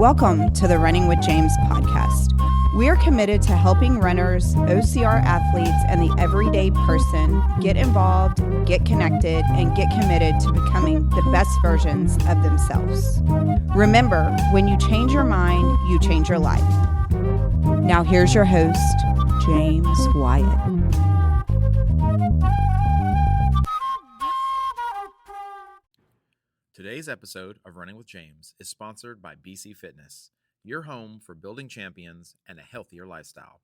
Welcome to the Running with James podcast. We are committed to helping runners, OCR athletes, and the everyday person get involved, get connected, and get committed to becoming the best versions of themselves. Remember, when you change your mind, you change your life. Now here's your host, James Wyatt. Today's episode of Running with James is sponsored by BC Fitness, your home for building champions and a healthier lifestyle.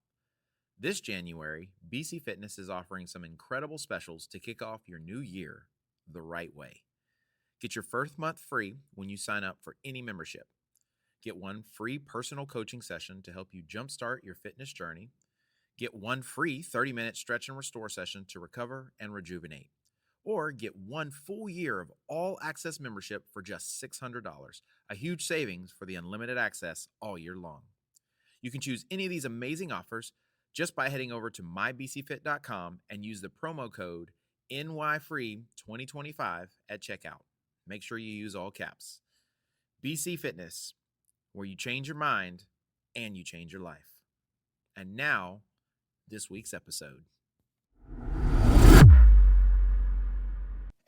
This January, BC Fitness is offering some incredible specials to kick off your new year the right way. Get your first month free when you sign up for any membership. Get one free personal coaching session to help you jumpstart your fitness journey. Get one free 30-minute stretch and restore session to recover and rejuvenate. Or get one full year of all-access membership for just $600, a huge savings for the unlimited access all year long. You can choose any of these amazing offers just by heading over to mybcfit.com and use the promo code NYFREE2025 at checkout. Make sure you use all caps. BC Fitness, where you change your mind and you change your life. And now, this week's episode.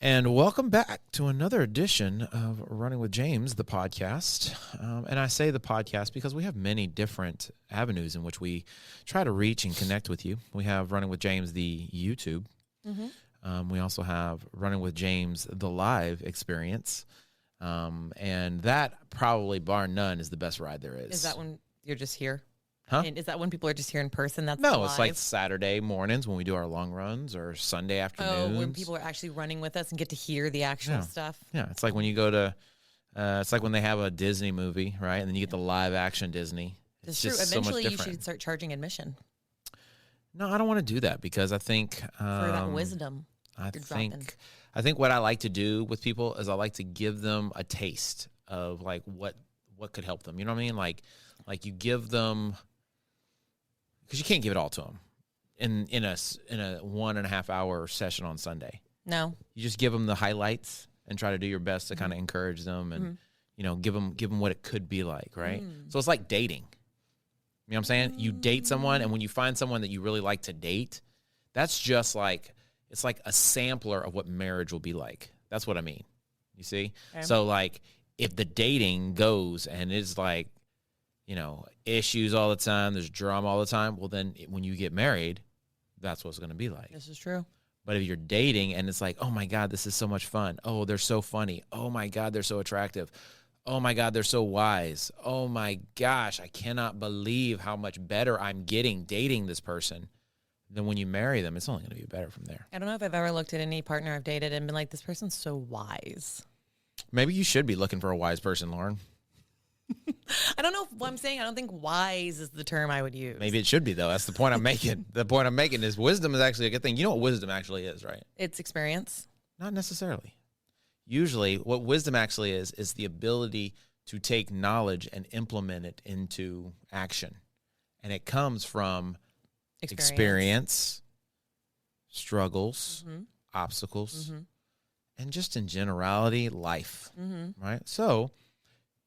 And welcome back to another edition of Running with James, the podcast. And I say the podcast because we have many different avenues in which we try to reach and connect with you. We have Running with James, the YouTube. We also have Running with James, the live experience. And that probably, bar none, is the best ride there is. Is that when you're just here? Huh? And is that when people are just here in person? That's No, live? It's like Saturday mornings when we do our long runs, or Sunday afternoons. Oh, when people are actually running with us and get to hear the actual stuff. Yeah, it's like when you go to, it's like when they have a Disney movie, right? And then you get the live action Disney. It's true. just Eventually, so much you different. should start charging admission No, I don't want to do that because I think for that wisdom. I you're dropping. think what I like to do with people is I like to give them a taste of like what could help them. You know what I mean? Like you give them. Because you can't give it all to them in a 1.5 hour session on Sunday. No, you just give them the highlights and try to do your best to kind of encourage them and give them what it could be like, right? So it's like dating. You know what I'm saying? You date someone, and when you find someone that you really like to date, that's just like it's like a sampler of what marriage will be like. That's what I mean. You see? Okay. So like if the dating goes and it's like, issues all the time, there's drama all the time, well, then when you get married, that's what it's going to be like. This is true. But if you're dating and it's like, oh, my God, this is so much fun. Oh, they're so funny. Oh, my God, they're so attractive. Oh, my God, they're so wise. Oh, my gosh, I cannot believe how much better I'm getting dating this person. Then when you marry them, it's only going to be better from there. I don't know if I've ever looked at any partner I've dated and been like, this person's so wise. Maybe you should be looking for a wise person, Lauren. I don't know what I'm saying. I don't think wise is the term I would use. Maybe it should be, though. That's the point I'm making. The point I'm making is wisdom is actually a good thing. You know what wisdom actually is, right? It's experience. Not necessarily. Usually what wisdom actually is the ability to take knowledge and implement it into action. And it comes from experience struggles, obstacles, and just in generality, life, right? So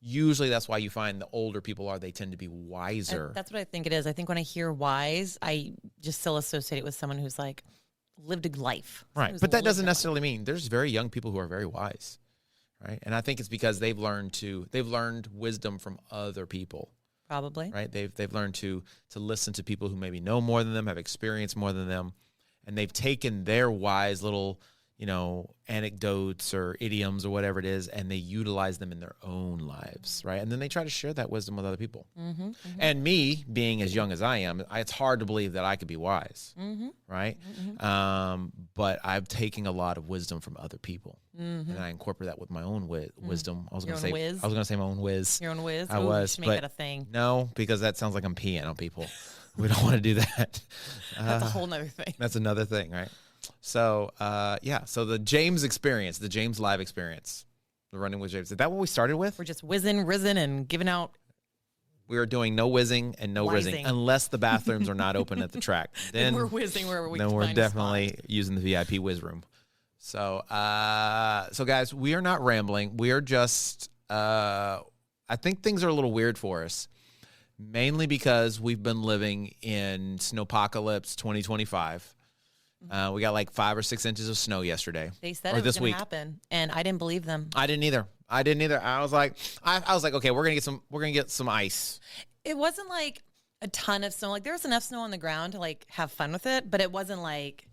usually that's why you find the older people they tend to be wiser. That's what I think it is. I think when I hear wise, I just still associate it with someone who's like lived a life. Right. But that doesn't necessarily mean there's very young people who are very wise, right? And I think it's because they've learned wisdom from other people. Probably. Right? They've learned to listen to people who maybe know more than them, have experienced more than them, and they've taken their wise little anecdotes or idioms or whatever it is, and they utilize them in their own lives, right? And then they try to share that wisdom with other people. And me, being as young as I am, it's hard to believe that I could be wise, right? But I've taken a lot of wisdom from other people, and I incorporate that with my own wisdom. I was going to say my own whiz. Your own whiz? I was, you should make that a thing. No, because that sounds like I'm peeing on people. We don't want to do that. That's a whole nother thing. That's another thing, right? So, so the James experience, the James live experience, the Running with James. Is that what we started with? We're just whizzing, rizzing, and giving out. We are doing no whizzing and no rizzing unless the bathrooms are not open at the track. Then we're whizzing wherever we can Then we're find definitely using the VIP whiz room. So, guys, we are not rambling. We are just I think things are a little weird for us, mainly because we've been living in snowpocalypse 2025. We got like 5 or 6 inches of snow yesterday. They said or it was this going week. to happen, and I didn't believe them. I didn't either. I was like, okay, we're gonna get some ice. It wasn't like a ton of snow. Like there was enough snow on the ground to like have fun with it, but it wasn't like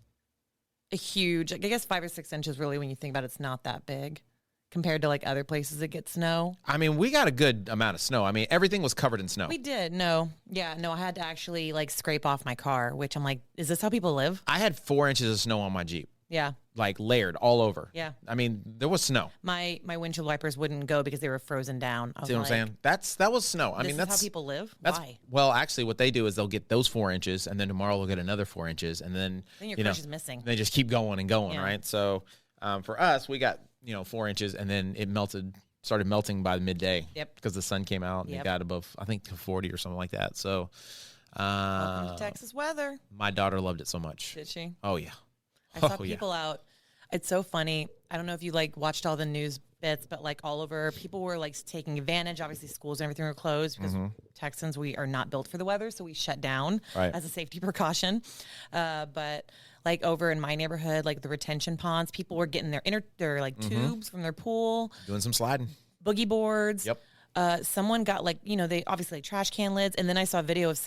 a huge. Like, I guess 5 or 6 inches really, when you think about it, it's not that big compared to like other places that get snow. I mean, we got a good amount of snow. I mean, everything was covered in snow. We did. No. I had to actually like scrape off my car, which I'm like, is this how people live? I had 4 inches of snow on my Jeep. Yeah. Like layered all over. Yeah. I mean, there was snow. My windshield wipers wouldn't go because they were frozen down. See what I'm saying? That was snow. I mean, that's how people live. That's, Why? Well, actually, what they do is they'll get those 4 inches, and then tomorrow they'll get another 4 inches, and then Your crush is missing. They just keep going and going, Yeah. right? So for us, we got 4 inches, and then it started melting by midday. Yep. Because the sun came out and it got above, I think, 40 or something like that. So Welcome to Texas weather. my daughter loved it so much. Did she? Oh yeah. I saw people out. It's so funny. I don't know if you like watched all the news bits, but like all over, people were like taking advantage. Obviously, schools and everything were closed because Texans, we are not built for the weather, so we shut down as a safety precaution. But like over in my neighborhood, like the retention ponds, people were getting their like tubes from their pool, Doing some sliding. boogie boards. Yep. Someone got like, they obviously like trash can lids. And then I saw a video of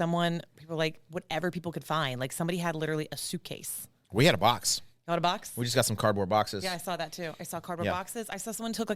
people like whatever people could find. Like somebody had literally a suitcase. We had a box. Got a box? We just got some cardboard boxes. Yeah, I saw that too. I saw cardboard boxes. I saw someone took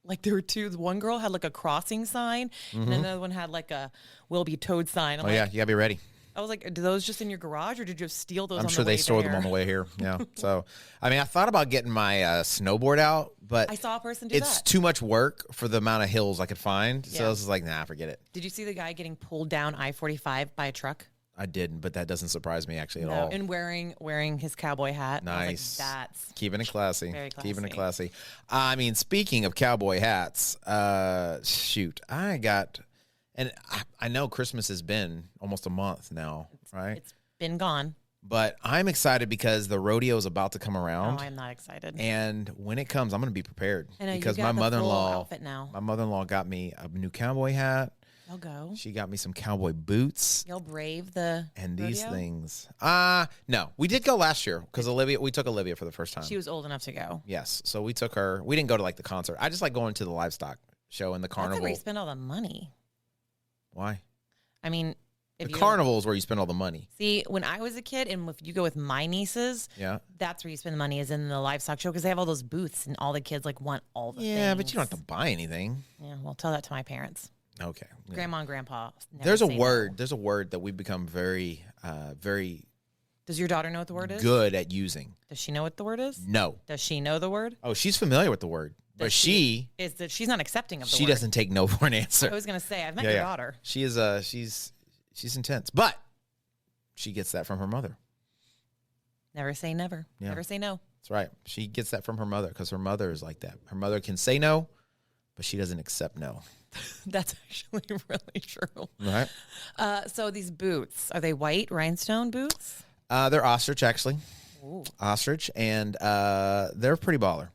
like there were two. One girl had like a crossing sign, and another one had like a "will be towed" sign. Yeah, you gotta be ready. I was like, "Are those just in your garage, or did you just steal those?" I'm sure they stored them on the way here. Yeah. So, I mean, I thought about getting my snowboard out, but I saw a person do that. It's too much work for the amount of hills I could find. So I was just like, nah, forget it. Did you see the guy getting pulled down I-45 by a truck? I didn't, but that doesn't surprise me actually at all. And wearing his cowboy hat. Nice. I was like, that's keeping it classy. very Keeping it classy. classy. I mean, speaking of cowboy hats, shoot, I know Christmas has been almost a month now, right? It's been gone. But I'm excited because the rodeo is about to come around. No, I'm not excited. And when it comes, I'm going to be prepared. I know, because you got my the full mother-in-law, outfit now. my mother-in-law got me a new cowboy hat. I'll go. She got me some cowboy boots. You'll brave the And rodeo? these things. No, we did go last year because we took Olivia for the first time. She was old enough to go. Yes. So we took her. We didn't go to like the concert. I just like going to the livestock show and the That's carnival. where you spend all the money. Why? I mean, The carnival is where you spend all the money. See, when I was a kid, and if you go with my nieces, Yeah. that's where you spend the money, is in the livestock show, because they have all those booths, and all the kids like want all the things. Yeah, but you don't have to buy anything. Yeah, well, tell that to my parents. Okay. Yeah. Grandma and grandpa. Never There's a say word. no. There's a word that we've become very, very Does your daughter know what the word is? good at using. Does she know what the word is? No. Does she know the word? Oh, she's familiar with the word, but Does she Is that she's not accepting of the she word? doesn't take no for an answer. I was gonna say I've met Yeah, your yeah. daughter. She is she's intense, but she gets that from her mother. Never say never. Yeah. Never say no. That's right. She gets that from her mother because her mother is like that. Her mother can say no, but she doesn't accept no. That's actually really true. Right? So these boots, are they white rhinestone boots? They're ostrich actually. Ooh. Ostrich, and they're pretty baller.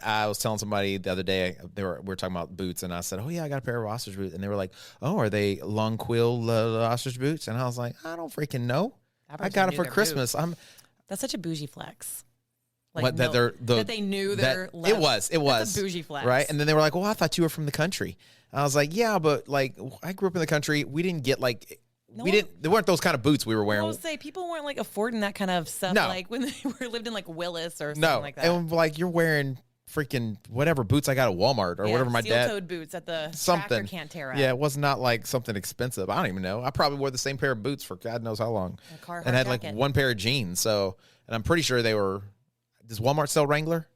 I was telling somebody the other day, we were talking about boots, and I said, "Oh yeah, I got a pair of ostrich boots," and they were like, "Oh, are they long quill ostrich boots?" And I was like, "I don't freaking know. I got it for Christmas." That's such a bougie flex. What, that they knew their it was That's a bougie flex, right? And then they were like, "Well, I thought you were from the country." I was like, "Yeah, but like I grew up in the country. We didn't get like." There weren't those kind of boots we were wearing. I will say people weren't like affording that kind of stuff. No. Like when they lived in like Willis or something like that. And like you're wearing freaking whatever boots I got at Walmart or whatever my dad. Steel-toed boots at the Something. Tractor Cantera. Yeah, it was not like something expensive. I don't even know. I probably wore the same pair of boots for God knows how long, A Carhartt and had jacket. like one pair of jeans. So, and I'm pretty sure they were. Does Walmart sell Wrangler?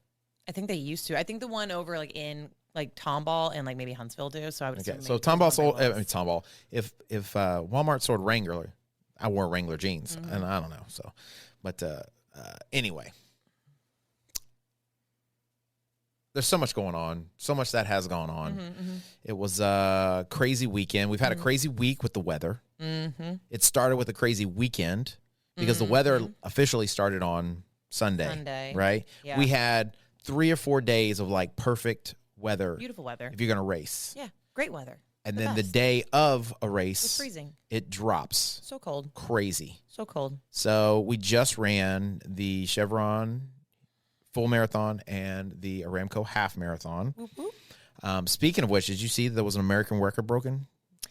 I think they used to. I think the one over like in like Tomball and like maybe Huntsville do. So I would Okay, assume so maybe Tomball sold. Walmart I mean, Tomball. If Walmart sold Wrangler, I wore Wrangler jeans, Mm-hmm. and I don't know. So, but anyway, there's so much going on. So much that has gone on. Mm-hmm. It was a crazy weekend. We've had a crazy week with the weather. Mm-hmm. It started with a crazy weekend because the weather officially started on Sunday. Right? Yeah. We had 3 or 4 days of like perfect weather. Beautiful weather. If you're going to race. Yeah. Great weather. And The then the best. day of a It was race, freezing. it drops. So cold. Crazy. So cold. So we just ran the Chevron full marathon and the Aramco half marathon. Whoop, whoop. Speaking of which, did you see there was an American record broken?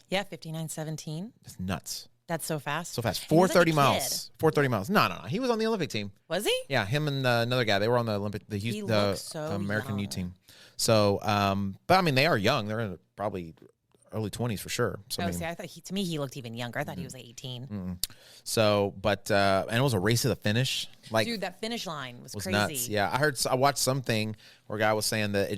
Yeah, 59:17. It's nuts. That's so fast. So fast. And he was 430 like a miles. 430 miles. No. He was on the Olympic team. Was he? Yeah, him and another guy. They were on the He the looks so American U young. team. So, but I mean, they are young. They're in probably early 20s for sure. So, I mean, See, I thought to me he looked even younger. I thought he was like 18. so, but and it was a race to the finish. Like, Dude, that finish line was crazy. nuts. Yeah, I watched something where a guy was saying that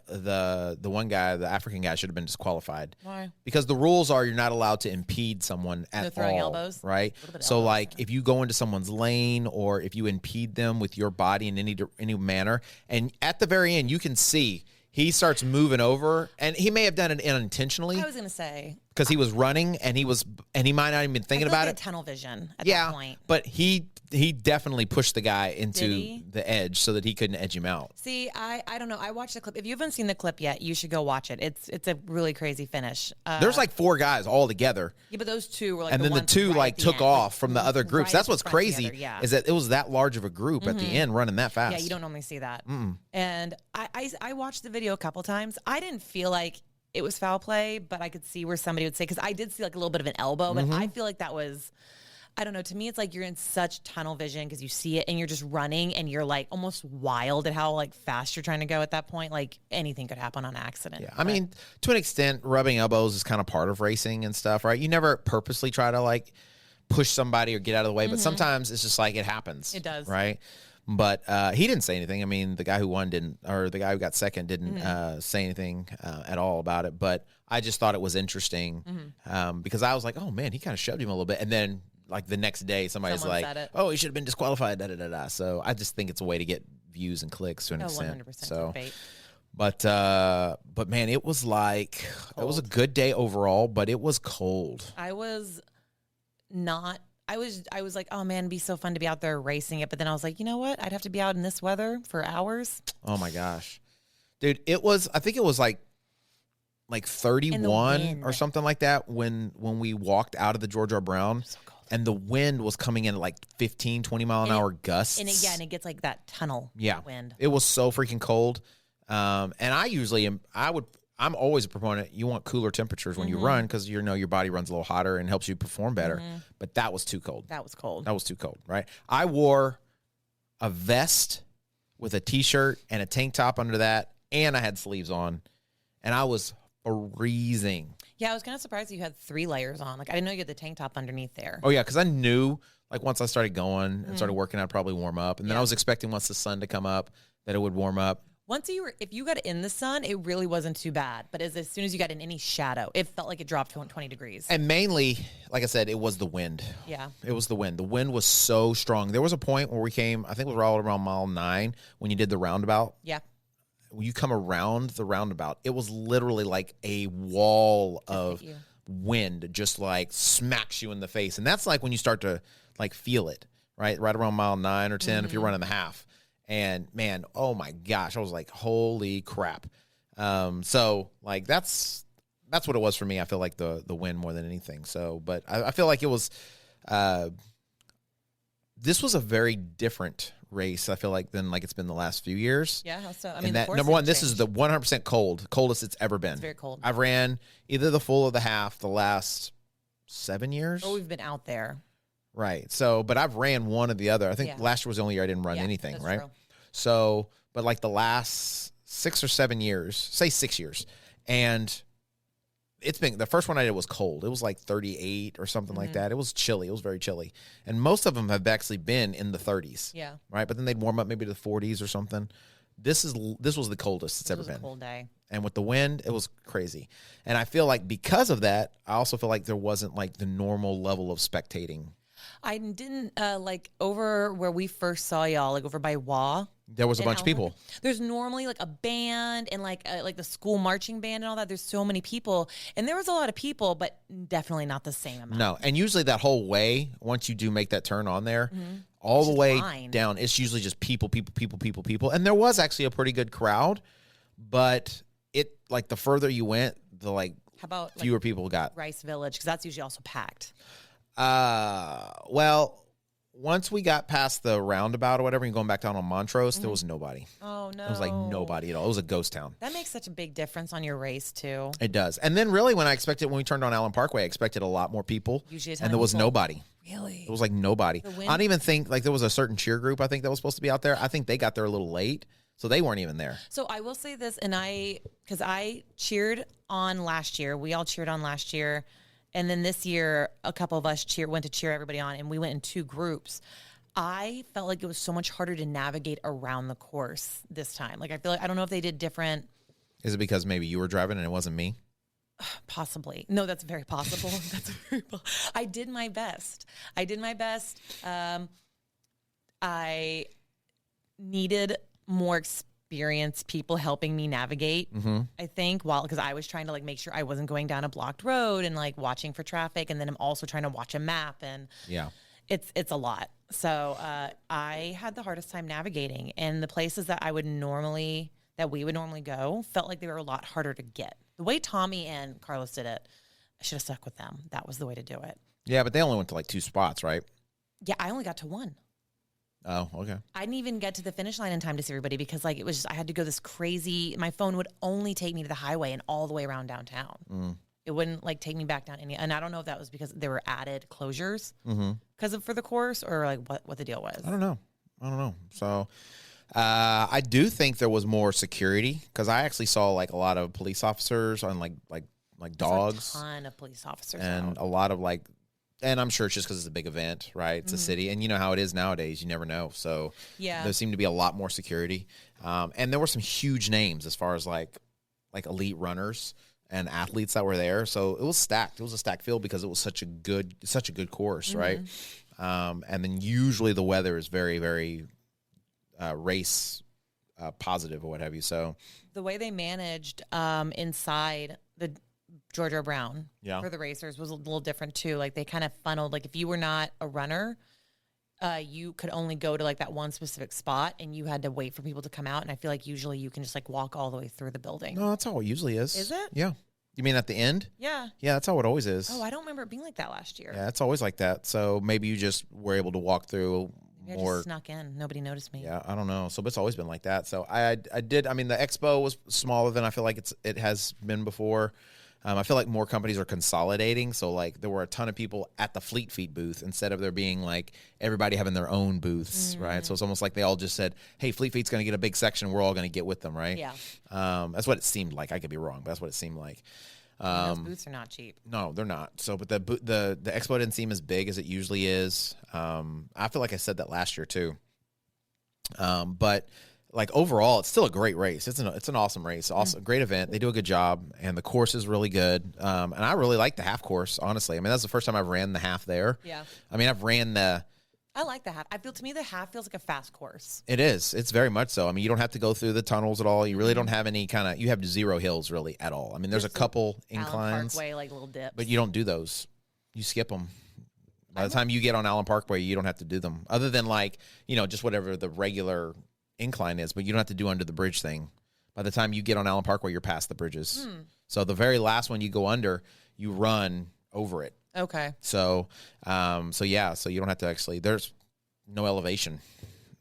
the one guy, the African guy, should have been disqualified. Why? Because the rules are you're not allowed to impede someone at No throwing all, elbows? right? A little bit of So elbows, like if you go into someone's lane or if you impede them with your body in any manner, and at the very end you can see he starts moving over, and he may have done it unintentionally I was gonna say because he was running and he might not even been thinking I feel about like it. Tunnel vision at Yeah, that point. but he definitely pushed the guy into Did he? the edge so that he couldn't edge him out. See, I don't know. I watched the clip. If you haven't seen the clip yet, you should go watch it. It's a really crazy finish. There's like 4 guys all together. Yeah, but those two were like, And then the ones two right like at the took end, off from the other groups. right That's at what's the front crazy together, yeah. is that it was that large of a group at the end running that fast. Yeah, you don't normally see that. And I watched the video a couple times. I didn't feel like it was foul play, but I could see where somebody would say, because I did see like a little bit of an elbow, but I feel like that was, I don't know. To me, it's like you're in such tunnel vision because you see it and you're just running and you're like almost wild at how like fast you're trying to go at that point. Like anything could happen on accident. Yeah, I mean, to an extent, rubbing elbows is kind of part of racing and stuff, right? You never purposely try to like push somebody or get out of the way, but sometimes it's just like it happens. It does. Right? But he didn't say anything. I mean, the guy who won didn't, or the guy who got second didn't say anything at all about it. But I just thought it was interesting because I was like, oh man, he kind of shoved him a little bit. And then like the next day, somebody's Someone like, said it. oh, he should have been disqualified, da da da da. So I just think it's a way to get views and clicks to an Oh, extent. 100% So. clickbait. But man, it was like it was a good day overall, but it was cold. I was like, oh man, it'd be so fun to be out there racing it. But then I was like, you know what? I'd have to be out in this weather for hours. Oh my gosh, dude! I think it was like 31 wind. or something like that when we walked out of the George R. Brown, So cold. and the wind was coming in at like 15, 20 mile an hour gusts. And it gets like that tunnel wind. It was so freaking cold. And I'm always a proponent. You want cooler temperatures when you run because you know your body runs a little hotter and helps you perform better. But that was too cold. That was cold. That was too cold, right? I wore a vest with a t-shirt and a tank top under that, and I had sleeves on, and I was freezing. Yeah, I was kind of surprised that you had 3 layers on. Like, I didn't know you had the tank top underneath there. Oh, yeah, because I knew, like, once I started going and started working, I'd probably warm up. And then I was expecting once the sun to come up that it would warm up. If you got in the sun, it really wasn't too bad. But as soon as you got in any shadow, it felt like it dropped 20 degrees. And mainly, like I said, it was the wind. Yeah. It was the wind. The wind was so strong. There was a point where we came, I think it was all around mile 9 when you did the roundabout. Yeah. When you come around the roundabout, it was literally like a wall of wind just like smacks you in the face. And that's like when you start to like feel it, right? Right around mile 9 or 10 if you're running the half. And man, oh my gosh, I was like, holy crap. So like that's what it was for me. I feel like the wind more than anything. So, but I feel like it was this was a very different race, I feel like, than like it's been the last few years. Yeah. So, I mean, And that number one, this is the 100% coldest it's ever been. It's very cold. I've ran either the full or the half the last 7 years. we've been out there. Right. So, but I've ran one or the other. I think Yeah. last year was the only year I didn't run anything, that's right? true. So, but like the last 6 or 7 years, say 6 years, and it's been, the first one I did was cold. It was like 38 or something like that. It was chilly. It was very chilly. And most of them have actually been in the 30s. Yeah. Right. But then they'd warm up maybe to the 40s or something. This was the coldest it's ever It was been. a cold day. And with the wind, it was crazy. And I feel like because of that, I also feel like there wasn't like the normal level of spectating. I didn't like over where we first saw y'all, like over by Wa. There was a in bunch of people. Allen. There's normally like a band and like the school marching band and all that. There's so many people, and there was a lot of people, but definitely not the same amount. No, and usually that whole way, once you do make that turn on there, all the way fine. down, it's usually just people. And there was actually a pretty good crowd, but it, like, the further you went, How about fewer people got. Rice Village? Because that's usually also packed. Well, once we got past the roundabout or whatever, and going back down on Montrose, there was nobody. Oh, no. It was like nobody at all. It was a ghost town. That makes such a big difference on your race, too. It does. And then really when we turned on Allen Parkway, I expected a lot more people. Usually a ton and of there was people. nobody. Really? It was like nobody. The wind- I don't even think, like, there was a certain cheer group, I think, that was supposed to be out there. I think they got there a little late, so they weren't even there. So I will say this, because I cheered on last year. We all cheered on last year. And then this year, a couple of us went to cheer everybody on, and we went in 2 groups. I felt like it was so much harder to navigate around the course this time. Like, I feel like, I don't know if they did different. Is it because maybe you were driving and it wasn't me? Possibly. No, that's very possible. I did my best. I needed more experienced people helping me navigate, I think, because I was trying to like make sure I wasn't going down a blocked road and like watching for traffic. And then I'm also trying to watch a map, and it's a lot. So I had the hardest time navigating, and the places that we would normally go felt like they were a lot harder to get. The way Tommy and Carlos did it, I should have stuck with them. That was the way to do it. Yeah, but they only went to like 2 spots, right? Yeah, I only got to 1. Oh, okay. I didn't even get to the finish line in time to see everybody because like it was just, I had to go this crazy. My phone would only take me to the highway and all the way around downtown. It wouldn't like take me back down and I don't know if that was because there were added closures for the course or like what the deal was. I don't know. So I do think there was more security because I actually saw like a lot of police officers on like dogs. A ton of police officers and out. a lot of like, and I'm sure it's just because it's a big event, right? It's a city, and you know how it is nowadays. You never know. So there seemed to be a lot more security, and there were some huge names as far as like elite runners and athletes that were there. So it was stacked. It was a stacked field because it was such a good course, right? And then usually the weather is very, very race positive or what have you. So the way they managed inside the Georgia Brown for the racers was a little different too. Like they kind of funneled, like if you were not a runner, you could only go to like that one specific spot and you had to wait for people to come out. And I feel like usually you can just like walk all the way through the building. no, that's how it usually is. Is it? Yeah. You mean at the end? Yeah. Yeah, that's how it always is. Oh, I don't remember it being like that last year. Yeah, it's always like that. So maybe you just were able to walk through Maybe I just snuck in. Nobody noticed me. Yeah, I don't know. So it's always been like that. So I did. I mean, the expo was smaller than I feel like it has been before. I feel like more companies are consolidating. So like there were a ton of people at the Fleet Feet booth instead of there being like everybody having their own booths, right? So it's almost like they all just said, "Hey, Fleet Feet's going to get a big section. We're all going to get with them," right? Yeah. That's what it seemed like. I could be wrong, but that's what it seemed like. Those booths are not cheap. No, they're not. So, but the expo didn't seem as big as it usually is. I feel like I said that last year too. But like overall, it's still a great race. It's an awesome race. Awesome, great event. They do a good job, and the course is really good. And I really like the half course. Honestly, I mean that's the first time I've ran the half there. Yeah. I mean I've ran the. I like the half. To me, the half feels like a fast course. It is. It's very much so. I mean, you don't have to go through the tunnels at all. You really don't have any you have 0 hills really at all. I mean, there's a couple inclines. Allen Parkway, like little dips. But you don't do those. You skip them. By the time you get on Allen Parkway, you don't have to do them. Other than like, just whatever the regular incline is, but you don't have to do under the bridge thing. By the time you get on Allen Parkway, you're past the bridges. So the very last one you go under, you run over it. Okay. So yeah, so you don't have to actually, there's no elevation,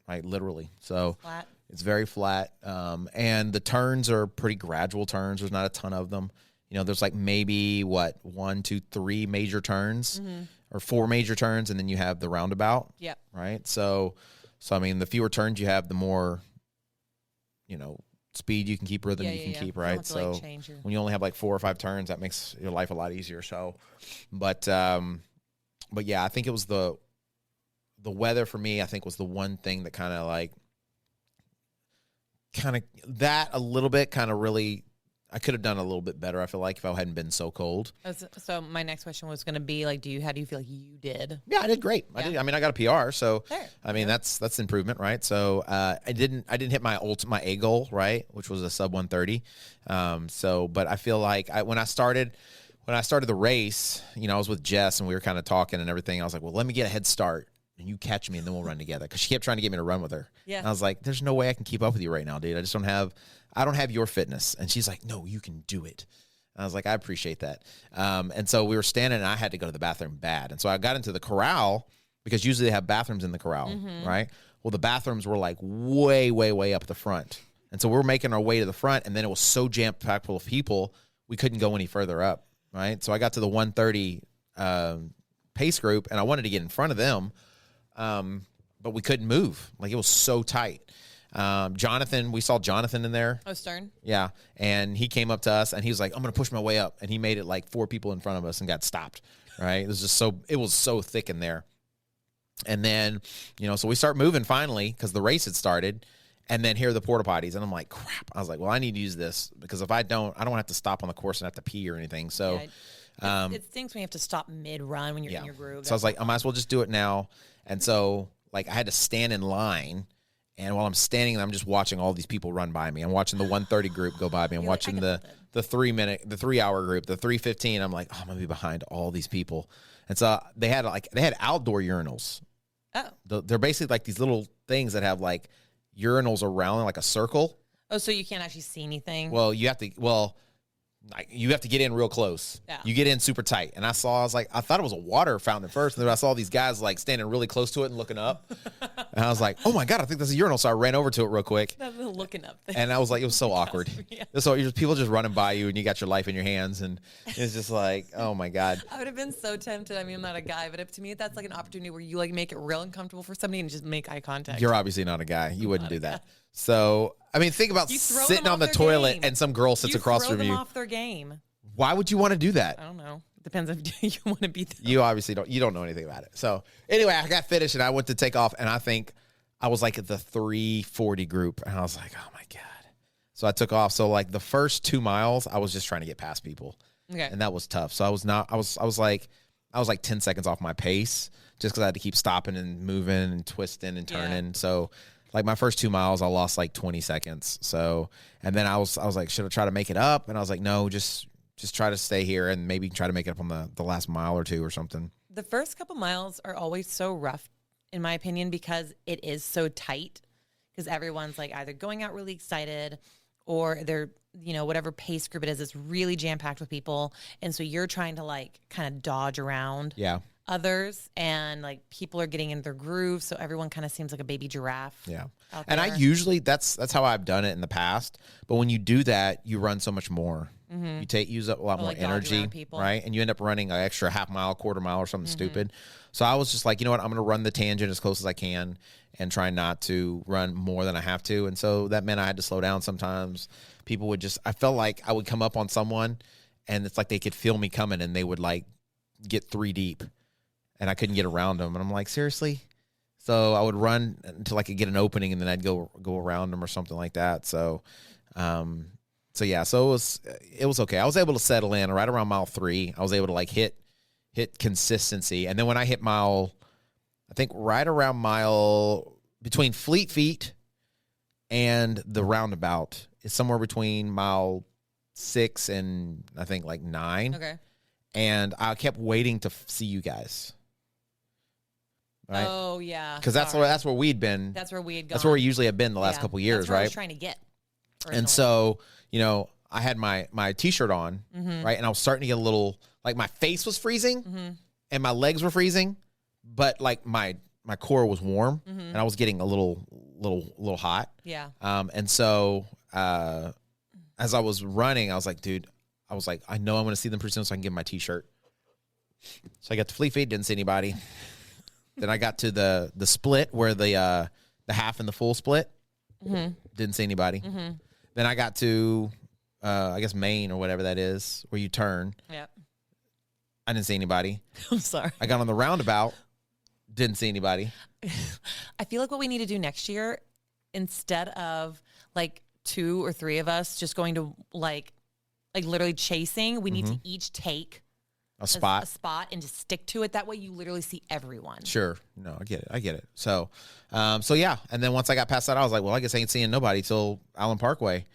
right? Literally. So Flat. it's very flat. And the turns are pretty gradual turns. There's not a ton of them. There's like maybe 1, 2, 3 major turns or 4 major turns. And then you have the roundabout. Yep. Right. So I mean, the fewer turns you have, the more, speed you can keep, rhythm you can keep, right? So when you only have like 4 or 5 turns, that makes your life a lot easier. So, but yeah, I think it was the weather for me, I think was the one thing that kind of that a little bit really, I could have done a little bit better. I feel like if I hadn't been so cold. So my next question was going to be like, how do you feel like you did? Yeah, I did great. Yeah. I did. I mean, I got a PR, so Fair. I mean that's improvement, right? So I didn't hit my A goal, right, which was a sub 130. But I feel like when I started the race, I was with Jess and we were kind of talking and everything. I was like, well, let me get a head start. And you catch me, and then we'll run together. Because she kept trying to get me to run with her. Yeah. And I was like, there's no way I can keep up with you right now, dude. I don't have your fitness. And she's like, no, you can do it. And I was like, I appreciate that. And so we were standing, and I had to go to the bathroom bad. And so I got into the corral, because usually they have bathrooms in the corral, right? Well, the bathrooms were like way, way, way up the front. And so we're making our way to the front, and then it was so jam-packed full of people, we couldn't go any further up, right? So I got to the 130 pace group, and I wanted to get in front of them, but we couldn't move. Like, it was so tight. Jonathan, we saw Jonathan in there. Oh, Stern? Yeah, and he came up to us, and he was like, I'm going to push my way up, and he made it like 4 people in front of us and got stopped, right? It was so thick in there. And then, so we start moving finally because the race had started, and then here are the porta potties, and I'm like, crap. I was like, well, I need to use this, because if I don't have to stop on the course and have to pee or anything. So it stinks when you have to stop mid-run when you're in your groove. So I was like, I might as well just do it now. And so, like, I had to stand in line, and while I'm standing, I'm just watching all these people run by me. I'm watching the 130 group go by me. I'm watching the 3-hour group, the 3:15. I'm like, oh, I'm gonna be behind all these people. And so they had outdoor urinals. Oh. They're basically like these little things that have like urinals around like a circle. Oh, so you can't actually see anything? Well, you have to get in real close. Yeah. You get in super tight. And I thought it was a water fountain at first. And then I saw these guys like standing really close to it and looking up. And I was like, oh my God, I think that's a urinal. So I ran over to it real quick. That little looking up thing. And I was like, it was so awkward. Yeah. So people just running by you, and you got your life in your hands. And it's just like, oh my God. I would have been so tempted. I mean, I'm not a guy, but to me, that's like an opportunity where you like make it real uncomfortable for somebody and just make eye contact. You're obviously not a guy. You wouldn't do that. So, I mean, think about sitting on the toilet and some girl sits across from you. Throw them off their game. Why would you want to do that? I don't know. Depends if you want to beat them. You obviously don't. You don't know anything about it. So anyway, I got finished, and I went to take off, and I think I was like at the 340 group, and I was like, oh my God. So I took off. So like the first 2 miles, I was just trying to get past people. Okay. And that was tough. So I was like 10 seconds off my pace, just because I had to keep stopping and moving and twisting and turning. Yeah. So like my first 2 miles, I lost like 20 seconds. So, and then I was like, should I try to make it up? And I was like, no, just try to stay here and maybe try to make it up on the last mile or two or something. The first couple miles are always so rough, in my opinion, because it is so tight, because everyone's like either going out really excited or they're, whatever pace group it is, it's really jam-packed with people. And so you're trying to like kind of dodge around others, and like people are getting in their groove. So everyone kind of seems like a baby giraffe. Yeah. And I usually, that's how I've done it in the past. But when you do that, you run so much more. Mm-hmm. You use up a lot more energy, right? And you end up running an extra half mile, quarter mile, or something stupid. So I was just like, you know what? I'm going to run the tangent as close as I can and try not to run more than I have to. And so that meant I had to slow down sometimes. People would I felt like I would come up on someone, and it's like they could feel me coming, and they would like get 3 deep, and I couldn't get around them. And I'm like, seriously? So I would run until I could get an opening, and then I'd go around them or something like that. So, so it was okay. I was able to settle in right around mile 3. I was able to like hit consistency. And then when I hit I think right around mile between Fleet Feet and the roundabout, it's somewhere between mile 6 and I think like 9. Okay. And I kept waiting to see you guys. Right? Oh yeah. Because that's where we'd been. That's where we had gone. That's where we usually have been the last couple of years, that's where right? I was trying to get. Personally. And so, I had my T-shirt on, right? And I was starting to get a little, like my face was freezing and my legs were freezing, but like my core was warm and I was getting a little hot. Yeah. And so as I was running, I was like, dude, I know I'm going to see them pretty soon, so I can give them my T-shirt. So I got to Fleet Feet, didn't see anybody. Then I got to the split where the half and the full split. Didn't see anybody. Then I got to, I guess, Maine or whatever that is, where you turn. Yep. I didn't see anybody. I'm sorry. I got on the roundabout. Didn't see anybody. I feel like what we need to do next year, instead of like 2 or 3 of us just going to like literally chasing, we need to each take a spot and just stick to it. That way you literally see everyone. Sure. No, I get it. So yeah. And then once I got past that, I was like, well, I guess I ain't seeing nobody till Allen Parkway.